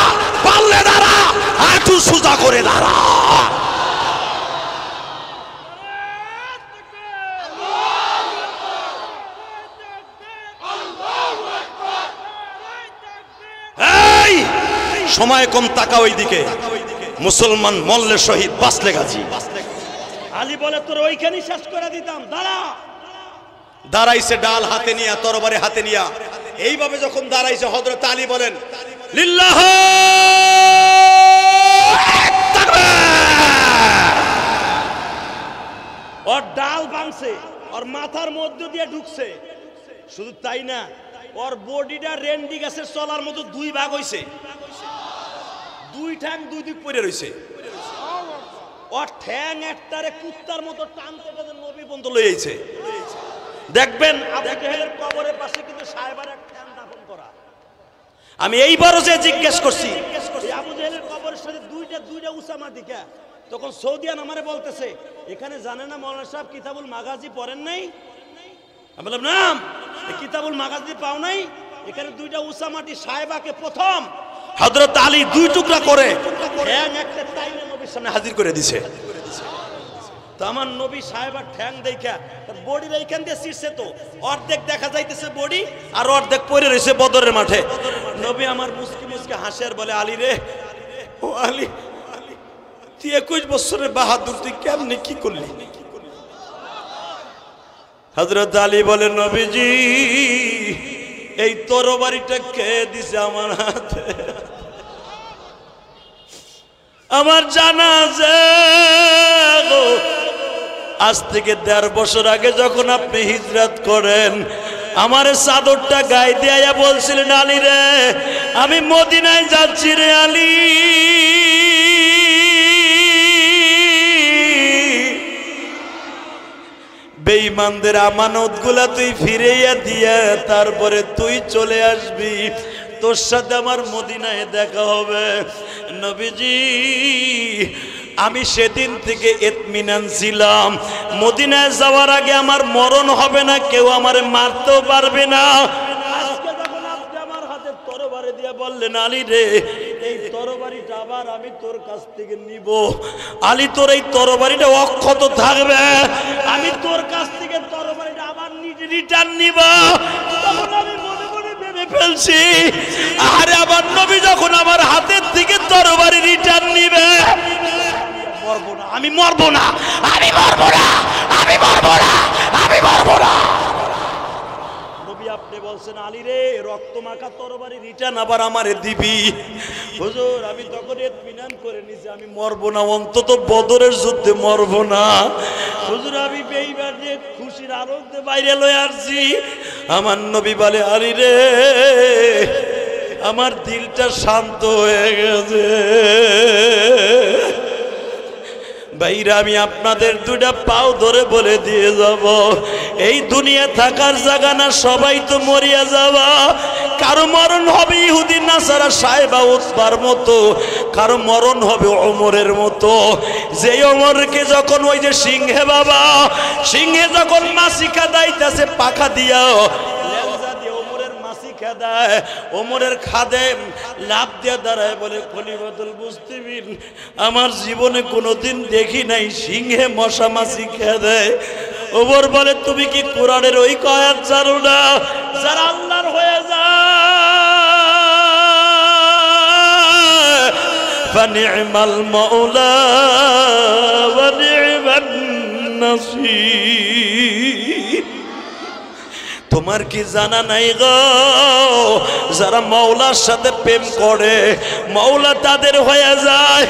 পারলে দাঁড়া, হাঁটু সোজা করে দাঁড়া। সময় কম, টাকা ওই দিকে। মুসলমান মরলে শহীদ, বাঁচলে গাজী। আলী বলে, তোর ওইখানেই শেষ করে দিতাম, দাঁড়া। দাঁড়াইছে ডাল হাতে নিয়া, তরবারি হাতে নিয়া। এইভাবে যখন দাঁড়াইছে, হযরত আলী বলেন, লিল্লাহ ওর ডাল ভাঙছে, ওর মাথার মধ্যে দিয়ে ঢুকছে। শুধু তাই না, ওর বডিটা রেন্ডি গাছের চলার মতো 2 ভাগ হইছে, 2 ঠ্যাং 2 দিক পড়ে রইছে। ওর ঠ্যাং একটারে কুত্তার মতো টানতে টানতে নবী পর্যন্ত লয়ে আইছে। দেখবেন আবু জেহেলের কবরের পাশে কিন্তু সাহেবার এক ঠ্যাং দাফন করা। আমি এইবারও যে জিজ্ঞেস করছি, আবু জেহেলের কবরের সাথে দুইটা উসামা দিকা, তখন সৌদিয়ান আমারে বলতেছে, এখানে জানে না মৌলানা সাহেব কিতাবুল মাগাজি পড়েন নাই? আমি বললাম, না, কিতাবুল মাগাজি পাও নাই? এখানে 2টা উসামাটি সাহেবাকে প্রথম হযরত আলী 2 টুকরা করে ঠ্যাং একটা টাইনে নবীর সামনে হাজির করে দিছে। তো আমার নবী সাহেবার ঠ্যাং দেখা তার বডির এইখান দিয়ে ছিঁড়ছে, তো অর্ধেক দেখা যাইতেছে বডি, আর অর্ধেক পড়ে রয়েছে বদরের মাঠে। নবী আমার মুস্কি মুস্কি হাসে আর বলে, আলী রে, ও আলী, তুই 21 বছরের বাহাদুর, তুই কেমনে কি করলি? হযরত আলী বলে, নবীজি, এই তরবারিটা কে দিছে আমার হাতে? আমার জানাজা গো আজ থেকে 1.5 বছর আগে যখন আপনি হিজরত করেন, আমার চাদরটা গায়ে দিয়ে বলছিলেন, আলী রে আমি মদিনায় যাচ্ছি রে আলী। বেঈমানদের আমানতগুলা তুই ফিরাইয়া দিয়া তারপরে তুই চলে আসবি, তোর সাথে আমার মদিনায় দেখা হবে। নবীজি আমি সেদিন থেকে ইতমিনান ছিলাম, মদিনায় যাওয়ার আগে আমার মরণ হবে না, কেউ আমারে মারতেও পারবে না। আজকে যখন আপনি আমার হাতে তরবারি দিয়ে বললেন, আলী রে এই তরবারিটা আবার আমি তোর কাছ থেকে নিব, আলী তোর এই তরবারিটা অক্ষত থাকবে, আমি তোর কাছ থেকে তরবারিটা আবার রিটার্ন নিব। তখন আমি মনে মনে ভেবে ফেলছি, আরে আমার নবী যখন আমার হাতের থেকে তরবারি রিটার্ন নিবে, মরবো না, আমি মরবো না, আমি মরবো না, আমি মরবো না, আমি মরবো না। নবী আপনি বলছেন, আলী রে রক্ত মাখা তরবারি রিটার্ন আবার আমারে দিবি। হুজুর আমি তখন ইতমিনান করে নিছি, আমি মরবো না, অন্তত বদরের যুদ্ধে মরবো না। হুজুর আমি বেইমান যে খুশির আনন্দে বাইরে লয়ে আসছি। আমার নবী বলে, আলী রে আমার দিলটা শান্ত হয়ে গেছে। ভাইরা আমি আপনাদের দুটা পাও ধরে বলে দিয়ে যাব, এই দুনিয়া থাকার জায়গা না, সবাই তো মরিয়া যাবা। কারো মরণ হবে ইহুদি নাসারা সাহেবা উতবার মতো, কারো মরণ হবে ওমরের মতো। যে ওমরকে যখন ওই যে সিংহে বাবা, সিংহে যখন মাছি খাদাইতেছে পাখা দিয়া, ওমরের খাদেম লাভ দিয়ে দাঁড়ায় বলে, খলিফাতুল মুসলিমিন আমার জীবনে কোনোদিন দেখি নাই সিংহে মশা মাছি খেয়ে দেয়। ওমর বলে, তুমি কি কোরআনের ওই আয়াত জানো না, যারা আল্লাহর হয়ে যায় ফানি'মাল মাওলা ওয়া নি'মান নাসীর। তোমার কি জানা নাই গো, যারা মাওলার সাথে প্রেম করে মাওলা তাদের হয়ে যায়।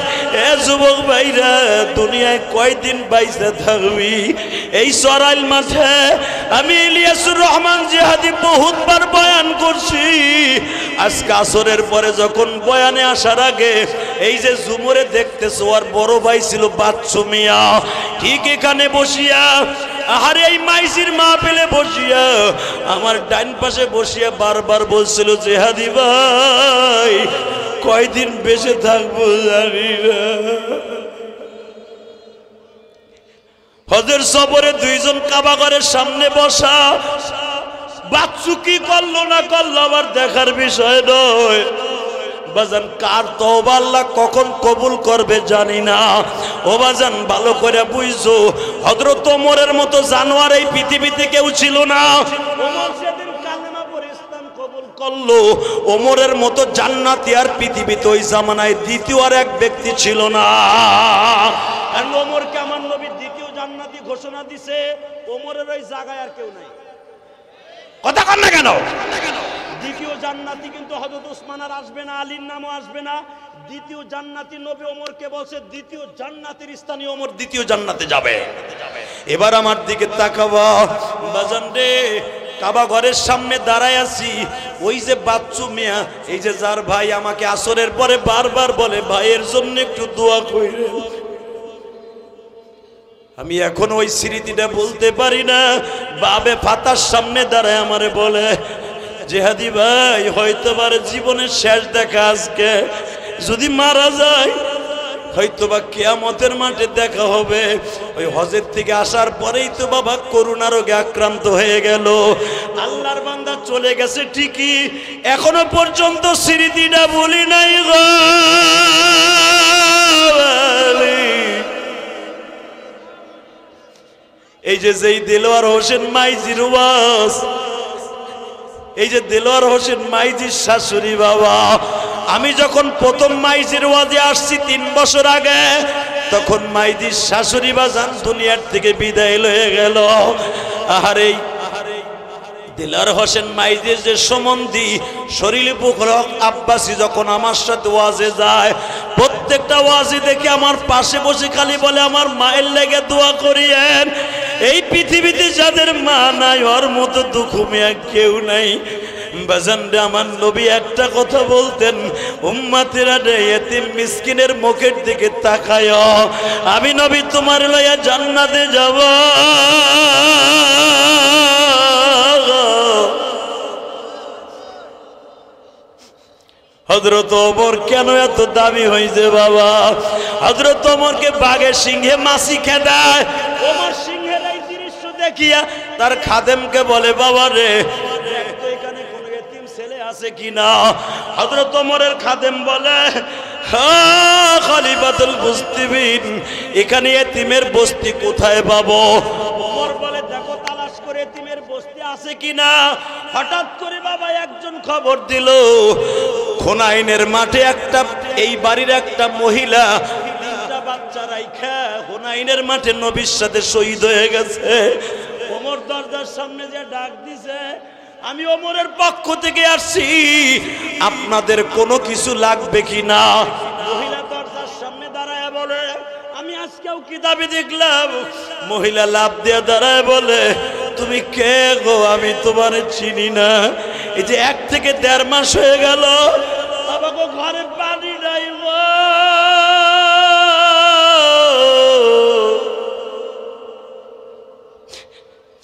এ যুবক ভাইরা দুনিয়ায় কয়দিন বাইসে থাকবি? এই সরাইল মাঠে আমি ইলিয়াসুর রহমান জিহাদি বহুতবার বয়ান করছি। আজকে আসরের পরে যখন বয়ানে আসার আগে এই যে জুমরে দেখতেছো, আর বড় ভাই ছিল বাচ্চু মিয়া, ঠিক এখানে বসিয়া, আরে এই মাইজির মাহফিলে বসিয়া আমার ডাইন পাশে বসিয়া বারবার বলছিল, জিহাদি ভাই কয়দিন বেঁচে থাকবো জানি না। হজের সফরে দুইজন কাবাগরের সামনে বসা, বাচ্চু কি করলো না করলো আমার দেখার বিষয় নয়। বাজান কার তওবা আল্লাহ কখন কবুল করবে জানি না। ও বাজান ভালো করে বুঝছো, হযরত ওমরের মতো জানোয়ার এই পৃথিবীতে কেউ ছিল না। ওমর সেদিন কালেমা পড়ে ইসলাম কবুল করলো, ওমরের মতো জান্নাতি আর পৃথিবীতে ওই জামানায় দ্বিতীয় আর এক ব্যক্তি ছিল না। আর ওমরকে আমার নবী দ্বিতীয় জান্নাতি ঘোষণা দিছে, ওমরের ওই জায়গায় আর কেউ নাই। কথা কন না কেন? দ্বিতীয় জান্নাতি কিন্তু হযরত ওসমান আর আসবে না, আলীর নামও আসবে না। দ্বিতীয় জান্নাতি নবী ওমরকে বলছে, দ্বিতীয় জান্নাতের স্থানীয় ওমর দ্বিতীয় জান্নাতে যাবে। এবার আমার দিকে তাকাবা বাজান রে, কাবা ঘরের সামনে দাঁড়ায় আছি। ওই যে বাচ্চু মিয়া, এই যে যার ভাই আমাকে আসরের পরে বারবার বলে, ভাইয়ের জন্য একটু দোয়া কইরেন। আমি এখন ওই স্মৃতিটা বলতে পারি না। বাবে ফাতার সামনে দাঁড়ায় আমারে বলে, জিহাদি ভাই হয়তোবার জীবনের শেষ দেখা আজকে, যদি মারা যায় হয়তোবা কিয়ামতের মাঠে দেখা হবে। ওই হজের থেকে আসার পরেই তো বাবা করোনা রোগে আক্রান্ত হয়ে গেল। আল্লাহর বান্দা চলে গেছে ঠিকই, এখনো পর্যন্ত স্মৃতিটা ভুলি নাই গো। এই যে যেই দেলোয়ার হোসেন মাইজির ওয়াজ, এই যে দেলোয়ার হোসেন মাইজির শাশুড়ি বাবা, আমি যখন প্রথম মাইজির ওয়াজে আসছি 3 বছর আগে, তখন মাইজির শাশুড়ি বাজান দুনিয়ার থেকে বিদায় লয়ে গেল। আহারে দিলার হোসেন মাইজের যে সম্বন্ধী শরীফুল হক আব্বাসী যখন আমার সাথে ওয়াজে যায়, প্রত্যেকটা ওয়াজে দেখে আমার পাশে বসে খালি বলে আমার মায়ের লেগে দোয়া করিয়েন। এই পৃথিবীতে যাদের মা নাই ওর মতো দুঃখী কেউ নাই। বাজান রে, আমার নবী একটা কথা বলতেন, উম্মতেরা রে এতিম মিসকিনের মুখের দিকে তাকায়, আমি নবী তোমার লইয়া জান্নাতে যাব। হযরত ওমর কেন এত দামি হয়েছে বাবা? হযরত ওমরকে বাঘের সিংহে মাছি খেদায়। ওমর সিংহের এই দৃশ্য দেখিয়া তার খাদেমকে বলে, বাবা রে দেখ তো এখানে কোনো এতিম ছেলে আছে কিনা। হযরত ওমরের খাদেম বলে, হ্যাঁ খলিফাতুল মুসলিমিন, এখানে এতিমের বস্তি কোথায় পাবো? ওমর বলে, দেখো তালাশ করে এতিমের বস্তি আছে কিনা। হঠাৎ করে বাবা একজন খবর দিল, হুনাইনের মাঠে একটা, এই বাড়ির একটা মহিলা তিনটা বাচ্চা রাইখা হুনাইনের মাঠে নবীর সাথে শহীদ হয়ে গেছে। ওমর দরজার সামনে যে ডাক দিছে, আমি ওমরের পক্ষ থেকে আসছি, আপনাদের কোনো কিছু লাগবে কিনা? মহিলা দরজার সামনে দাঁড়ায় বলে, আমি আজকেও কিতাবে দেখলাম। মহিলা লাভ দিয়ে দাঁড়ায় বলে, তুমি কে গো? আমি তোমার চিনি না। এই যে 1 থেকে 1.5 মাস হয়ে গেল বাবাকে ঘরে পানি নাই,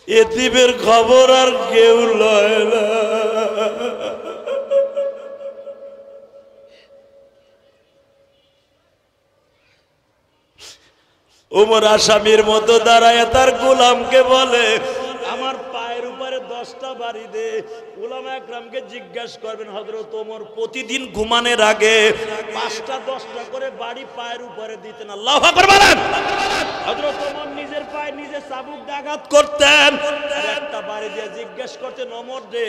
এতিমের খবর আর কেউ লয় না। ওমর আসামির মতো দাঁড়ায় তার গোলামকে বলে, আমার পায়ের উপরে 10টা বাড়ি দে। উলামা একরামকে জিজ্ঞাসা করবেন, হযরত ওমর প্রতিদিন ঘুমানোর আগে 5টা 10টা করে বাড়ি পায়ের উপরে দিতেন। আল্লাহু আকবার বলেন। হযরত ওমর নিজের পায়ে নিজে চাবুক আঘাত করতেন। একটা বাড়ি দিয়ে জিজ্ঞাসা করতেন, ওমর রে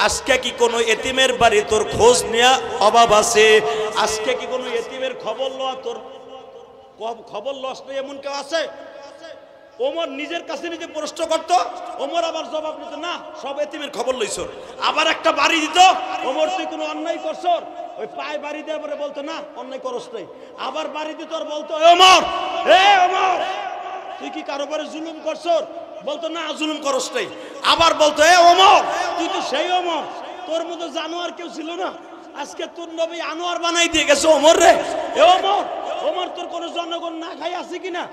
আজকে কি কোনো এতিমের বাড়ি তোর খোঁজ নেওয়া অভাব আছে? আজকে কি কোনো এতিমের খবর লওয়া তোর খবর লস নেই এমন কেউ আছে? ওমর নিজের কাছে নিজে প্রশ্ন করতো। ওমর আবার জবাব দিত, না সব এতিমের খবর লইছ। আবার একটা বাড়ি দিত, ওমর তুই কোনো অন্যায় করছ? ওই পায়ে বাড়ি দেওয়ার পরে বলতো, না অন্যায় করস নাই। আবার বাড়ি দিত আর বলতো, ওমর ওমর তুই কি কারো পরে জুলুম করছ? বলতো, না জুলুম করস নাই। আবার বলতো, ওমর তুই তো সেই ওমর, তোর মতো জানোয়ার কেউ ছিল না, আজকে তোর নবী আনোয়ার বানাই দিয়ে গেছে ওমর রে। ওমর ওমর তোর কোন জনগণ না খাই আছে কিনা?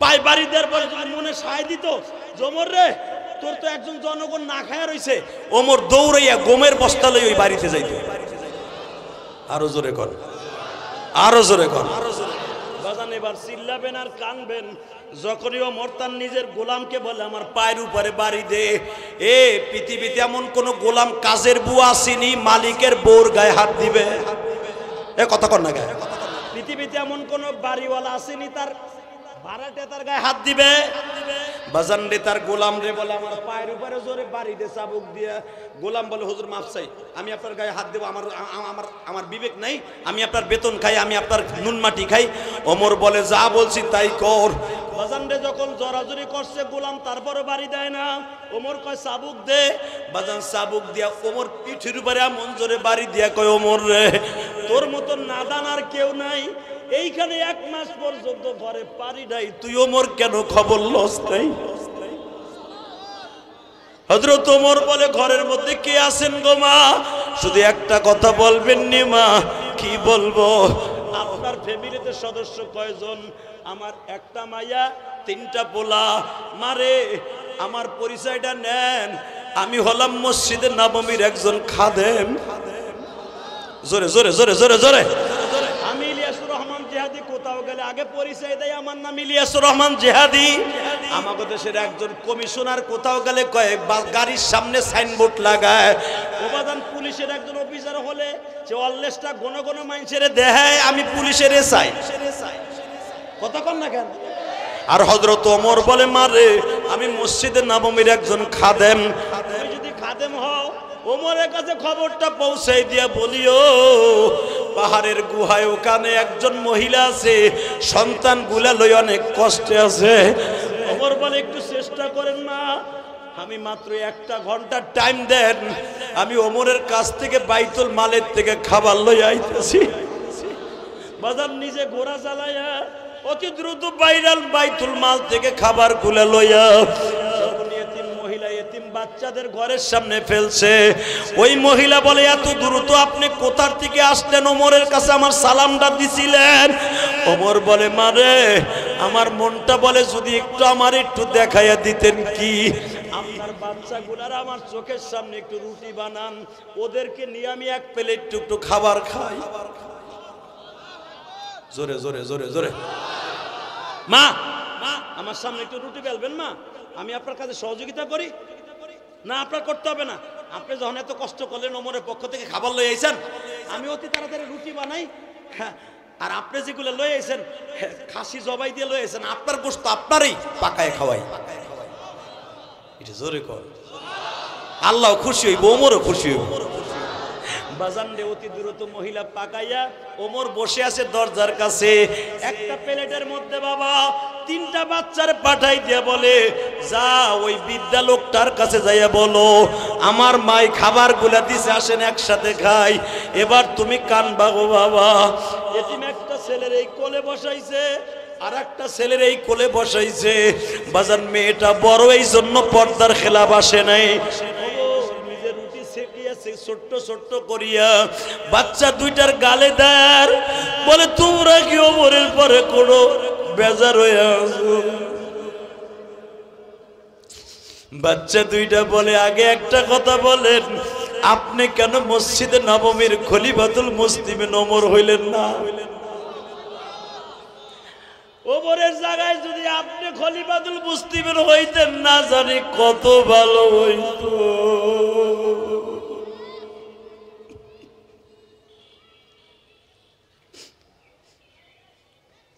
পায়ে বাড়ি দেওয়ার পরে যদি মনে সায় দিত, ওমর রে তোর তো একজন জনগণ না খায়া রইছে, ওমর দৌড়াইয়া গমের বস্তা লই ওই বাড়িতে যাইত। আরো জোরে কর, আরো জোরে কর। বাজান এবার চিল্লাবেন আর কানবেন যখনই ওমর তার নিজের গোলামকে বলে, আমার পায়ের উপরে বাড়ি দে। পৃথিবীতে এমন কোন গোলাম কাজের বুয়া আসেনি মালিকের বউর গায়ে হাত দিবে? কথা কর না গায়ে। পৃথিবীতে এমন কোন বাড়িওয়ালা আসেনি তার ভাড়াটে তার গায়ে হাত দিবে? বাজান রে তার গোলাম রে বলে, আমার পায়ের উপরে জোরে বাড়ি দে চাবুক দিয়া। গোলাম বলে, হুজুর মাফ চাই, আমি আপনার গায়ে হাত দেবো, আমার বিবেক নাই, আমি আপনার বেতন খাই, আমি আপনার নুন মাটি খাই। ওমর বলে, যা বলছি তাই কর। বাজান রে যখন জোরাজুরি করছে গোলাম, তারপরে বাড়ি দেয় না। ওমর কয় চাবুক দে। বাজান চাবুক দিয়া ওমর পিঠের উপরে এমন জোরে বাড়ি দিয়া কয়, ওমর রে তোর মতন নাদান আর কেউ নাই, এইখানে 1 মাস পর্যন্ত ঘরে পারি নাই, তুই ওমর কেন খবর লস নাই? হযরত ওমর বলে, ঘরের মধ্যে কে আছেন গো মা? শুধু একটা কথা বলবেন নি মা? কি বলবো? আপনার ফ্যামিলিতে সদস্য কয়জন? আমার একটা মাইয়া 3টা পোলা। মারে আমার পরিচয়টা নেন, আমি হলাম মসজিদে নববীর একজন খাদেম। জোরে জোরে জোরে জোরে জোরে। আমি ইলিয়াসুর রহমান জিহাদি। কোথাও গেলে আগে পরিচয় দেয়, আমার নাম ইলিয়াসুর রহমান জিহাদি। আমাদের দেশের একজন কমিশনার কোথাও গেলে কয়েক গাড়ির সামনে সাইনবোর্ড লাগায়। ওবাদান পুলিশের একজন অফিসার হলে সে অললেসটা ঘন ঘন মানুষের দেখায়, আমি পুলিশের এসআই। কথা কন না কেন? আর হযরত ওমর বলে, মারে আমি মসজিদে নববীর একজন খাদেম। তুমি যদি খাদেম হও, ওমরের কাছে খবরটা পৌঁছাই দিয়া বলিও, পাহাড়ের গুহায় ওখানে একজন মহিলা আছে, সন্তান গুলা লই অনেক কষ্টে আছে। ওমর বলে, একটু চেষ্টা করেন না, আমি মাত্র 1টা ঘন্টার টাইম দেন, আমি ওমরের কাছ থেকে বাইতুল মালের থেকে খাবার লই আইতেছি। বাজার নিজে ঘোড়া চালাইয়া অতি দ্রুত বাইতুল মাল থেকে খাবার গুলা লইয়া বাচ্চাদের ঘরের সামনে ফেলছে। ওই মহিলা বলে, এত দ্রুত আপনি কোথার থেকে আসলেন? ওমরের কাছে আমার সালামটা দিছিলেন। ওমর বলে, মারে আমার মনটা বলে যদি একটু আমার একটু দেখাইয়া দিতেন কি আপনার বাচ্চাগুলার আমার চোখের সামনে একটু রুটি বানান, ওদেরকে নিয়ে আমি এক প্লেট একটু খাবার খাই। জোরে জোরে জোরে জোরে। মা মা আমার সামনে একটু রুটি বেলবেন মা, আমি আপনার কাছে সহযোগিতা করি। না, আপনার করতে হবে না, আপনি যখন এত কষ্ট করলেন ওমরের পক্ষ থেকে খাবার লই আইছেন, আমি অতি তাড়াতাড়ি রুটি বানাই। হ্যাঁ, আর আপনি যেগুলো লই আইছেন খাসি জবাই দিয়ে লই আইছেন, আপনার গোশত আপনারই পাকায় খাওয়াই। এটা জোরে কর, আল্লাহ খুশি হইব, ওমরও খুশি হইব। বাজান রে অতি দ্রুত মহিলা পাকাইয়া ওমর বসে আছে দরজার কাছে। একটা প্লেটের মধ্যে বাবা 3টা বাচ্চার পাঠাই দিয়ে বলে, যা ওই বৃদ্ধা লোকটার কাছে যাইয়া বলো আমার মাই খাবার গুলা দিছে, আসেন একসাথে খাই। এবার তুমি কানবা গো বাবা। এতিম একটা ছেলের এই কোলে বসাইছে, আর একটা ছেলের এই কোলে বসাইছে। বাজান মেয়েটা বড়, এই জন্য পর্দার খেলাফ আসে নাই। ছোট্ট ছোট্ট করিয়া বাচ্চা 2টার গালে দেয়, বলে তোমরা কি ওমরের পরে কোনো বেজার হয়ে আছো? বাচ্চা 2টা বলে, আগে একটা কথা বলেন, আপনি কেন মসজিদে নববীর খলিফাতুল মুসলিমিন ওমর হইলেন না? ওমরের জায়গায় যদি আপনি খলিফাতুল মুসলিমিন হইতেন, না জানি কত ভালো হইতো।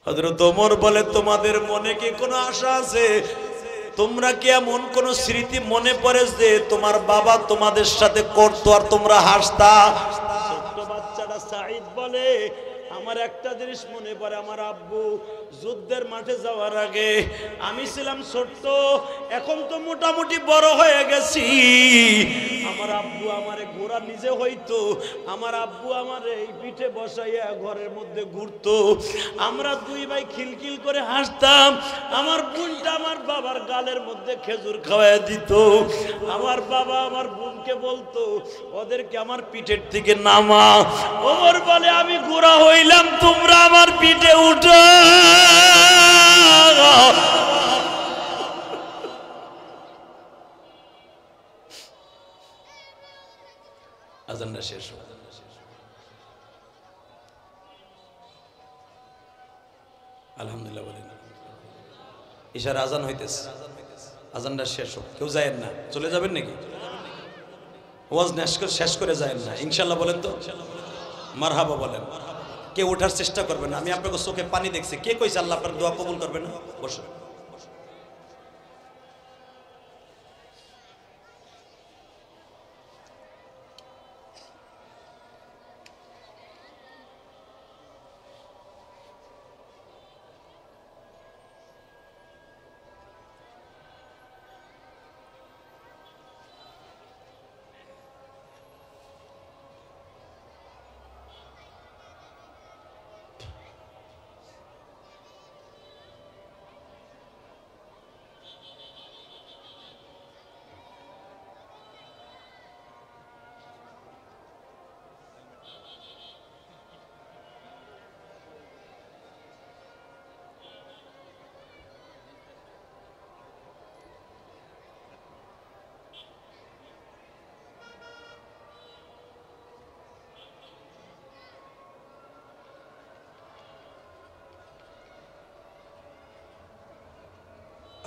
হযরত ওমর বলে, তোমাদের মনে কি কোনো আশা আছে? তোমরা কি এমন কোন স্মৃতি মনে পড়ে যে তোমার বাবা তোমাদের সাথে করতো আর তোমরা হাসতা? ছোট্ট বাচ্চাটা সাঈদ বলে, আমার একটা জিনিস মনে পড়ে, আমার আব্বু যুদ্ধের মাঠে যাওয়ার আগে আমি ছিলাম ছোট্ট, এখন তো মোটামুটি বড় হয়ে গেছি। আমার আব্বু আমারে ঘোড়া নিজে হইতো, আমার আব্বু আমার এই পিঠে বসাইয়া ঘরের মধ্যে ঘুরতো, আমরা 2 ভাই খিলখিল করে হাসতাম। আমার বোনটা আমার বাবার গালের মধ্যে খেজুর খাওয়াইয়া দিত। আমার বাবা আমার বোনকে বলতো, ওদেরকে আমার পিঠের থেকে নামা। ওমর বলে, আমি ঘোড়া হইলাম, তোমরা আমার পিঠে উঠো। আজানটা শেষ হল। আলহামদুলিল্লাহ বলেন, ইশার আজান হইতেছে, আজানটা শেষ হোক। কেউ যায়েন না, চলে যাবেন নাকি? ওয়াজ শেষ করে যায়েন না ইনশাল্লাহ বলেন তো, মারহাবা বলেন। কে ওঠার চেষ্টা করবেন না, আমি আপনাকে চোখে পানি দেখছি। কে কইছে আল্লাহ আপনার দোয়া কবুল করবেন না? বসুন।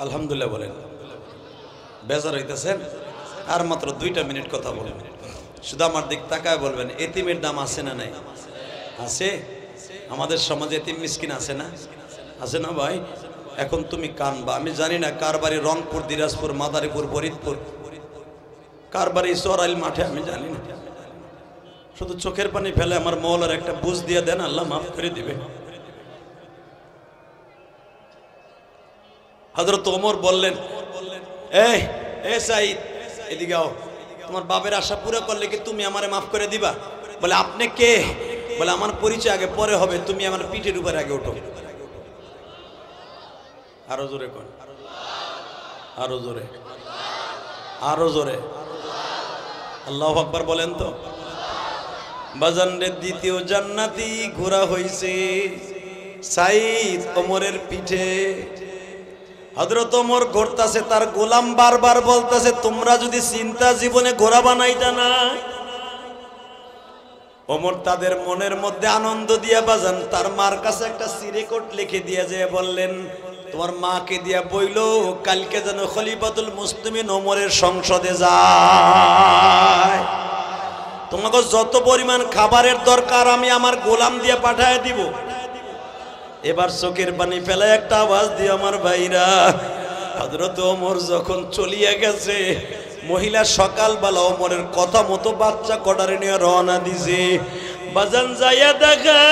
আলহামদুলিল্লাহ বলেন। বেজার হইতেছেন? আর মাত্র 2টা মিনিট কথা বলেন, শুধু আমার দিক তাকায় বলবেন, এতিমের দাম আছে না নাই? আছে। আমাদের সমাজে এতিম মিসকিন আছে না? আছে না ভাই? এখন তুমি কানবা। আমি জানি না কার বাড়ি রংপুর, দিনাজপুর, মাদারীপুর, ফরিদপুর, কার বাড়ি চরাইল মাঠে, আমি জানি না। শুধু চোখের পানি ফেলে আমার মওলার একটা বুঝ দিয়ে দেন, আল্লাহ মাফ করে দিবে। হযরত ওমর বললেন, এই এ সাইদ এদিকে আও, তোমার বাপের আশা পুরো করলে কি তুমি আমারে মাফ করে দিবা? বলে আপনি কে? বলে আমার পরিচয় আগে পরে হবে, তুমি আমার পিঠের উপর আগে ওঠো। আরো জোরে কর, আরো জোরে, আরো জোরে আল্লাহু আকবার বলেন তো। বাজানরে দ্বিতীয় জান্নাতি ঘোরা হইছে সাইদ ওমরের পিঠে। হযরত ওমর ঘুরতাছে, তার গোলাম বারবার বলতাছে তোমরা যদি চিন্তা জীবনে ঘোরা বানাইতা না। ওমর তাদের মনের মধ্যে আনন্দ দিয়া বাজান তার মার কাছে একটা সিরেকট লিখে দিয়ে যে বললেন তোমার মাকে দিয়া বইলো কালকে যেন খলিফাতুল মুসলিমিন ওমরের সংসদে যায়, তোমাকে যত পরিমাণ খাবারের দরকার আমি আমার গোলাম দিয়ে পাঠায় দিব। এবার চোখের পানি ফেলায় একটা আওয়াজ দিয়ে আমার ভাইরা, হযরত ওমর যখন চলিয়া গেছে, মহিলা সকালবেলা ওমরের কথা মতো বাচ্চা কটারে নিয়ে রওনা দিছে। বাজান যাইয়া দেখে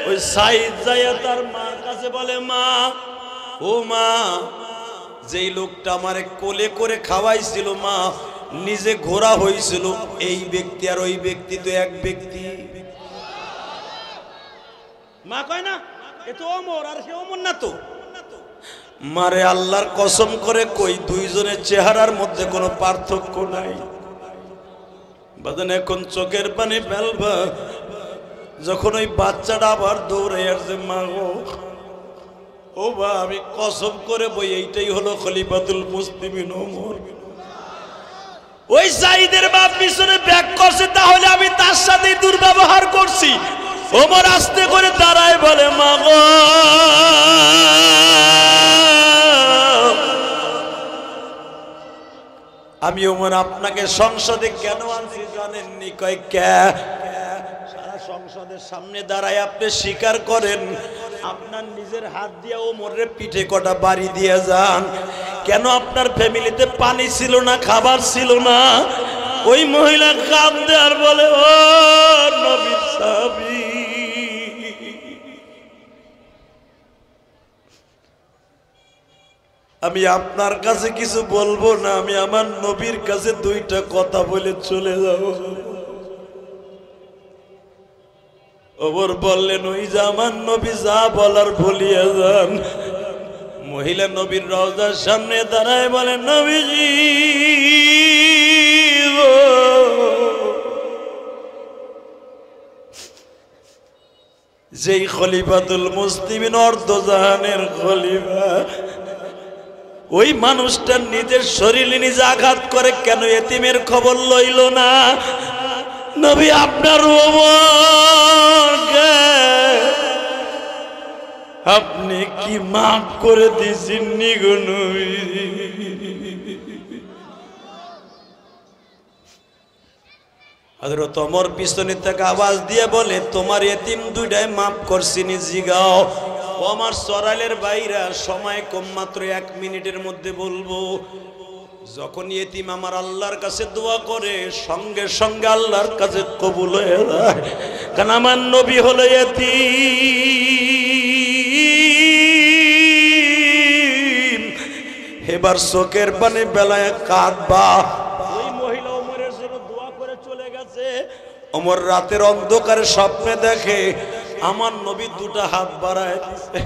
ওই সাইদ যাইয়া তার মার কাছে বলে মা, ও মা, যেই লোকটা আমারে কোলে করে খাওয়াইছিল মা, নিজে ঘোরা হয়েছিল, এই ব্যক্তি আর ওই ব্যক্তি তো এক ব্যক্তি। মা কয় না এ তো ওমর আর সে ওমর না তো। মারে আল্লাহর কসম করে কই দুইজনের চেহারার মধ্যে কোনো পার্থক্য নাই। বাজান এখন চোখের পানি ফেলবা যখন ওই বাচ্চাটা আবার দৌড়ে আসছে, মা গো, ও বা আমি কসম করে বই এইটাই হলো খলিফাতুল মুসলিমিন ওমর। ওই সাইদের বাপ পিছনে ব্যাক করছে, তাহলে আমি তার সাথে দুর্ব্যবহার করছি। ওমর আস্তে করে দাঁড়ায় বলে মা গো, আমি ওমর আপনাকে সংসদে কেন আনছি জানেননি? কয় কে? সারা সংসদের সামনে দাঁড়ায় আপনি স্বীকার করেন আপনার নিজের হাত দিয়ে ওমরের পিঠে কটা বাড়ি দিয়ে যান। কেন আপনার ফ্যামিলিতে পানি ছিল না, খাবার ছিল না? ওই মহিলা কাঁদে আর বলে ও নবীর সাহাবী, আমি আপনার কাছে কিছু বলবো না, আমি আমার নবীর কাছে দুইটা কথা বলে চলে যাব। ওমর বললেন ওই যে আমার নবী যা বলার বলিয়া যান। মহিলা নবীর রওজার সামনে দাঁড়ায় বলেন নবীজি, যেই খলিফাতুল মুসলিমিন অর্ধজাহানের খলিফা, ওই মানুষটার নিজের শরীরে নিজে আঘাত করে কেন এতিমের খবর লইল না? নবী আপনার ওমরকে আপনি কি মাফ করে দিয়েছেননি গো নবী? হযরত ওমর পিছনে থেকে আওয়াজ দিয়ে বলে তোমার এতিম দুইটাই মাফ করছিনি, জিগাও। ও আমার সরাইলের বাইরা, সময় কম, মাত্র 1 মিনিটের মধ্যে বলবো। যখন এতিম আমার আল্লাহর কাছে দোয়া করে সঙ্গে সঙ্গে আল্লাহর কাছে কবুল হয়ে যায়, কারণ আমার নবী হলো এতিম। এবার চোখের পানি বেলায় কাঁদবা। ওই মহিলা ওমরের জন্য দোয়া করে চলে গেছে। ওমর রাতের অন্ধকারে স্বপ্নে দেখে আমার নবী দুটা হাত বাড়ায় দিছে।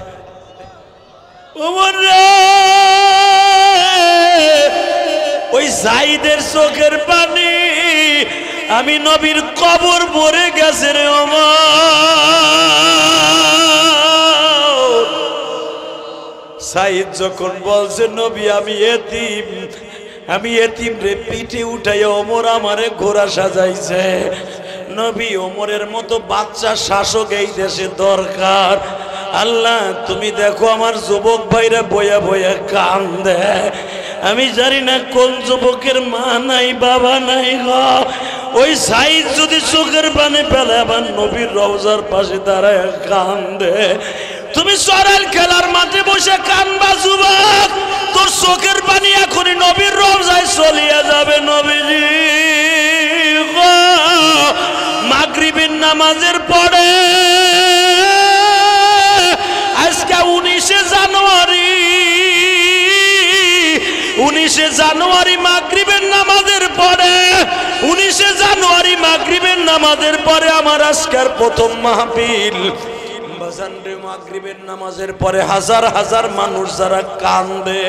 ওমর রে, ওই জাইদের চোখের পানি আমি নবীর কবর ভরে গেছে রে ওমর। সাইদ যখন বলছে নবী আমি এতিম রে, পিঠে উঠাইয়া ওমর আমারে ঘোড়া সাজাইছে। নবী ওমরের মতো বাচ্চা শাসক এই দেশে দরকার। আল্লাহ তুমি দেখো আমার যুবক ভাইরা বয়া বয়া কান্দে, আমি জানি না কোন যুবকের মা নাই বাবা নাই গো। ওই সাইদ যদি চোখের পানি ফেলে আমার নবীর রওজার পাশে দাঁড়ায় কান্দে, তুমি সরাইল খেলার মাঠে বসে কানবা যুবক, তোর চোখের পানি এখনই নবীর রওজায় চলিয়া যাবে। নবীজি গো, মাগরিবের নামাজের পরে আজকে 19শে জানুয়ারি 19 জানুয়ারি মাগরিবের নামাজের পরে 19 জানুয়ারি মাগরিবের নামাজের পরে আমার আজকের প্রথম মাহফিল। বাজানরে মাগরিবের নামাজের পরে হাজার হাজার মানুষ যারা কান্দে,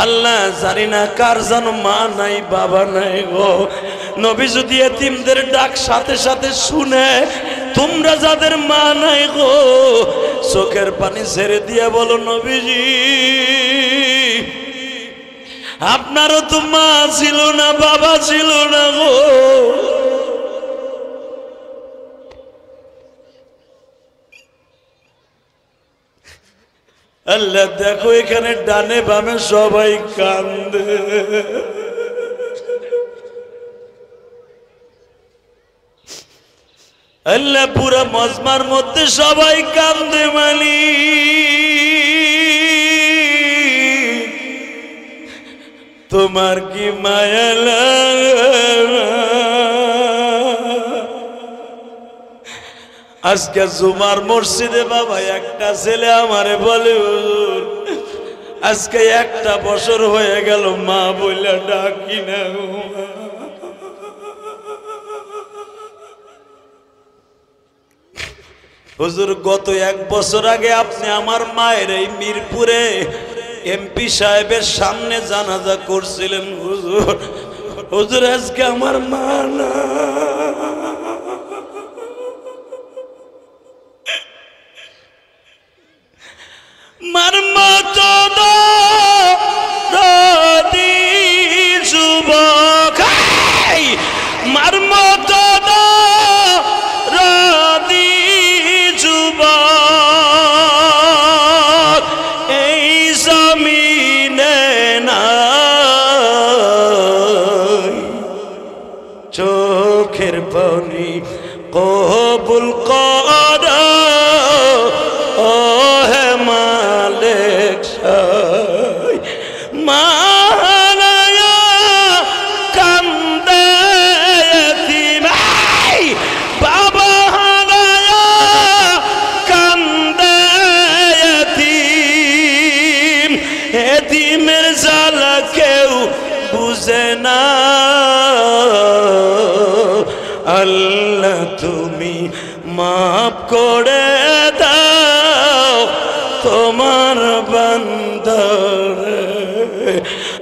আল্লাহ জানি না কার যেন মা নাই বাবা নাই গো। নবী যদি এতিমদের ডাক সাথে সাথে শুনে, তোমরা যাদের মা নাই গো চোখের পানি ছেড়ে দিয়ে বলো নবীজি আপনারও তো মা ছিল না বাবা ছিল না গো। আল্লাহ দেখো এখানে ডানে বামে সবাই কান্দে। আল্লাহ পুরা মজমার মধ্যে সবাই কান্দে মালিক তোমার কি মায়া লাগে। আজকে জুমার মসজিদে বাবা একটা ছেলে আমারে বলে হুজুর আজকে একটা বছর হয়ে গেল মা বইলা ডাকি না। হুজুর গত 1 বছর আগে আপনি আমার মায়ের এই মিরপুরে এমপি সাহেবের সামনে জানাজা করছিলেন হুজুর। হুজুর আজকে আমার মা না। মার মতো দরদি যুবক, মার মতো দরদি যুবক এই জমিনে নাই। চোখের পানি কবুল কর ও হে মালিক সাই। মায়া কান্দে এতিম, বাবা হারায়া কান্দে এতিম। এতিমের জ্বালা কেউ বুঝে না। আল্লাহ তুমি মাফ করে দাও তোমার বান্দা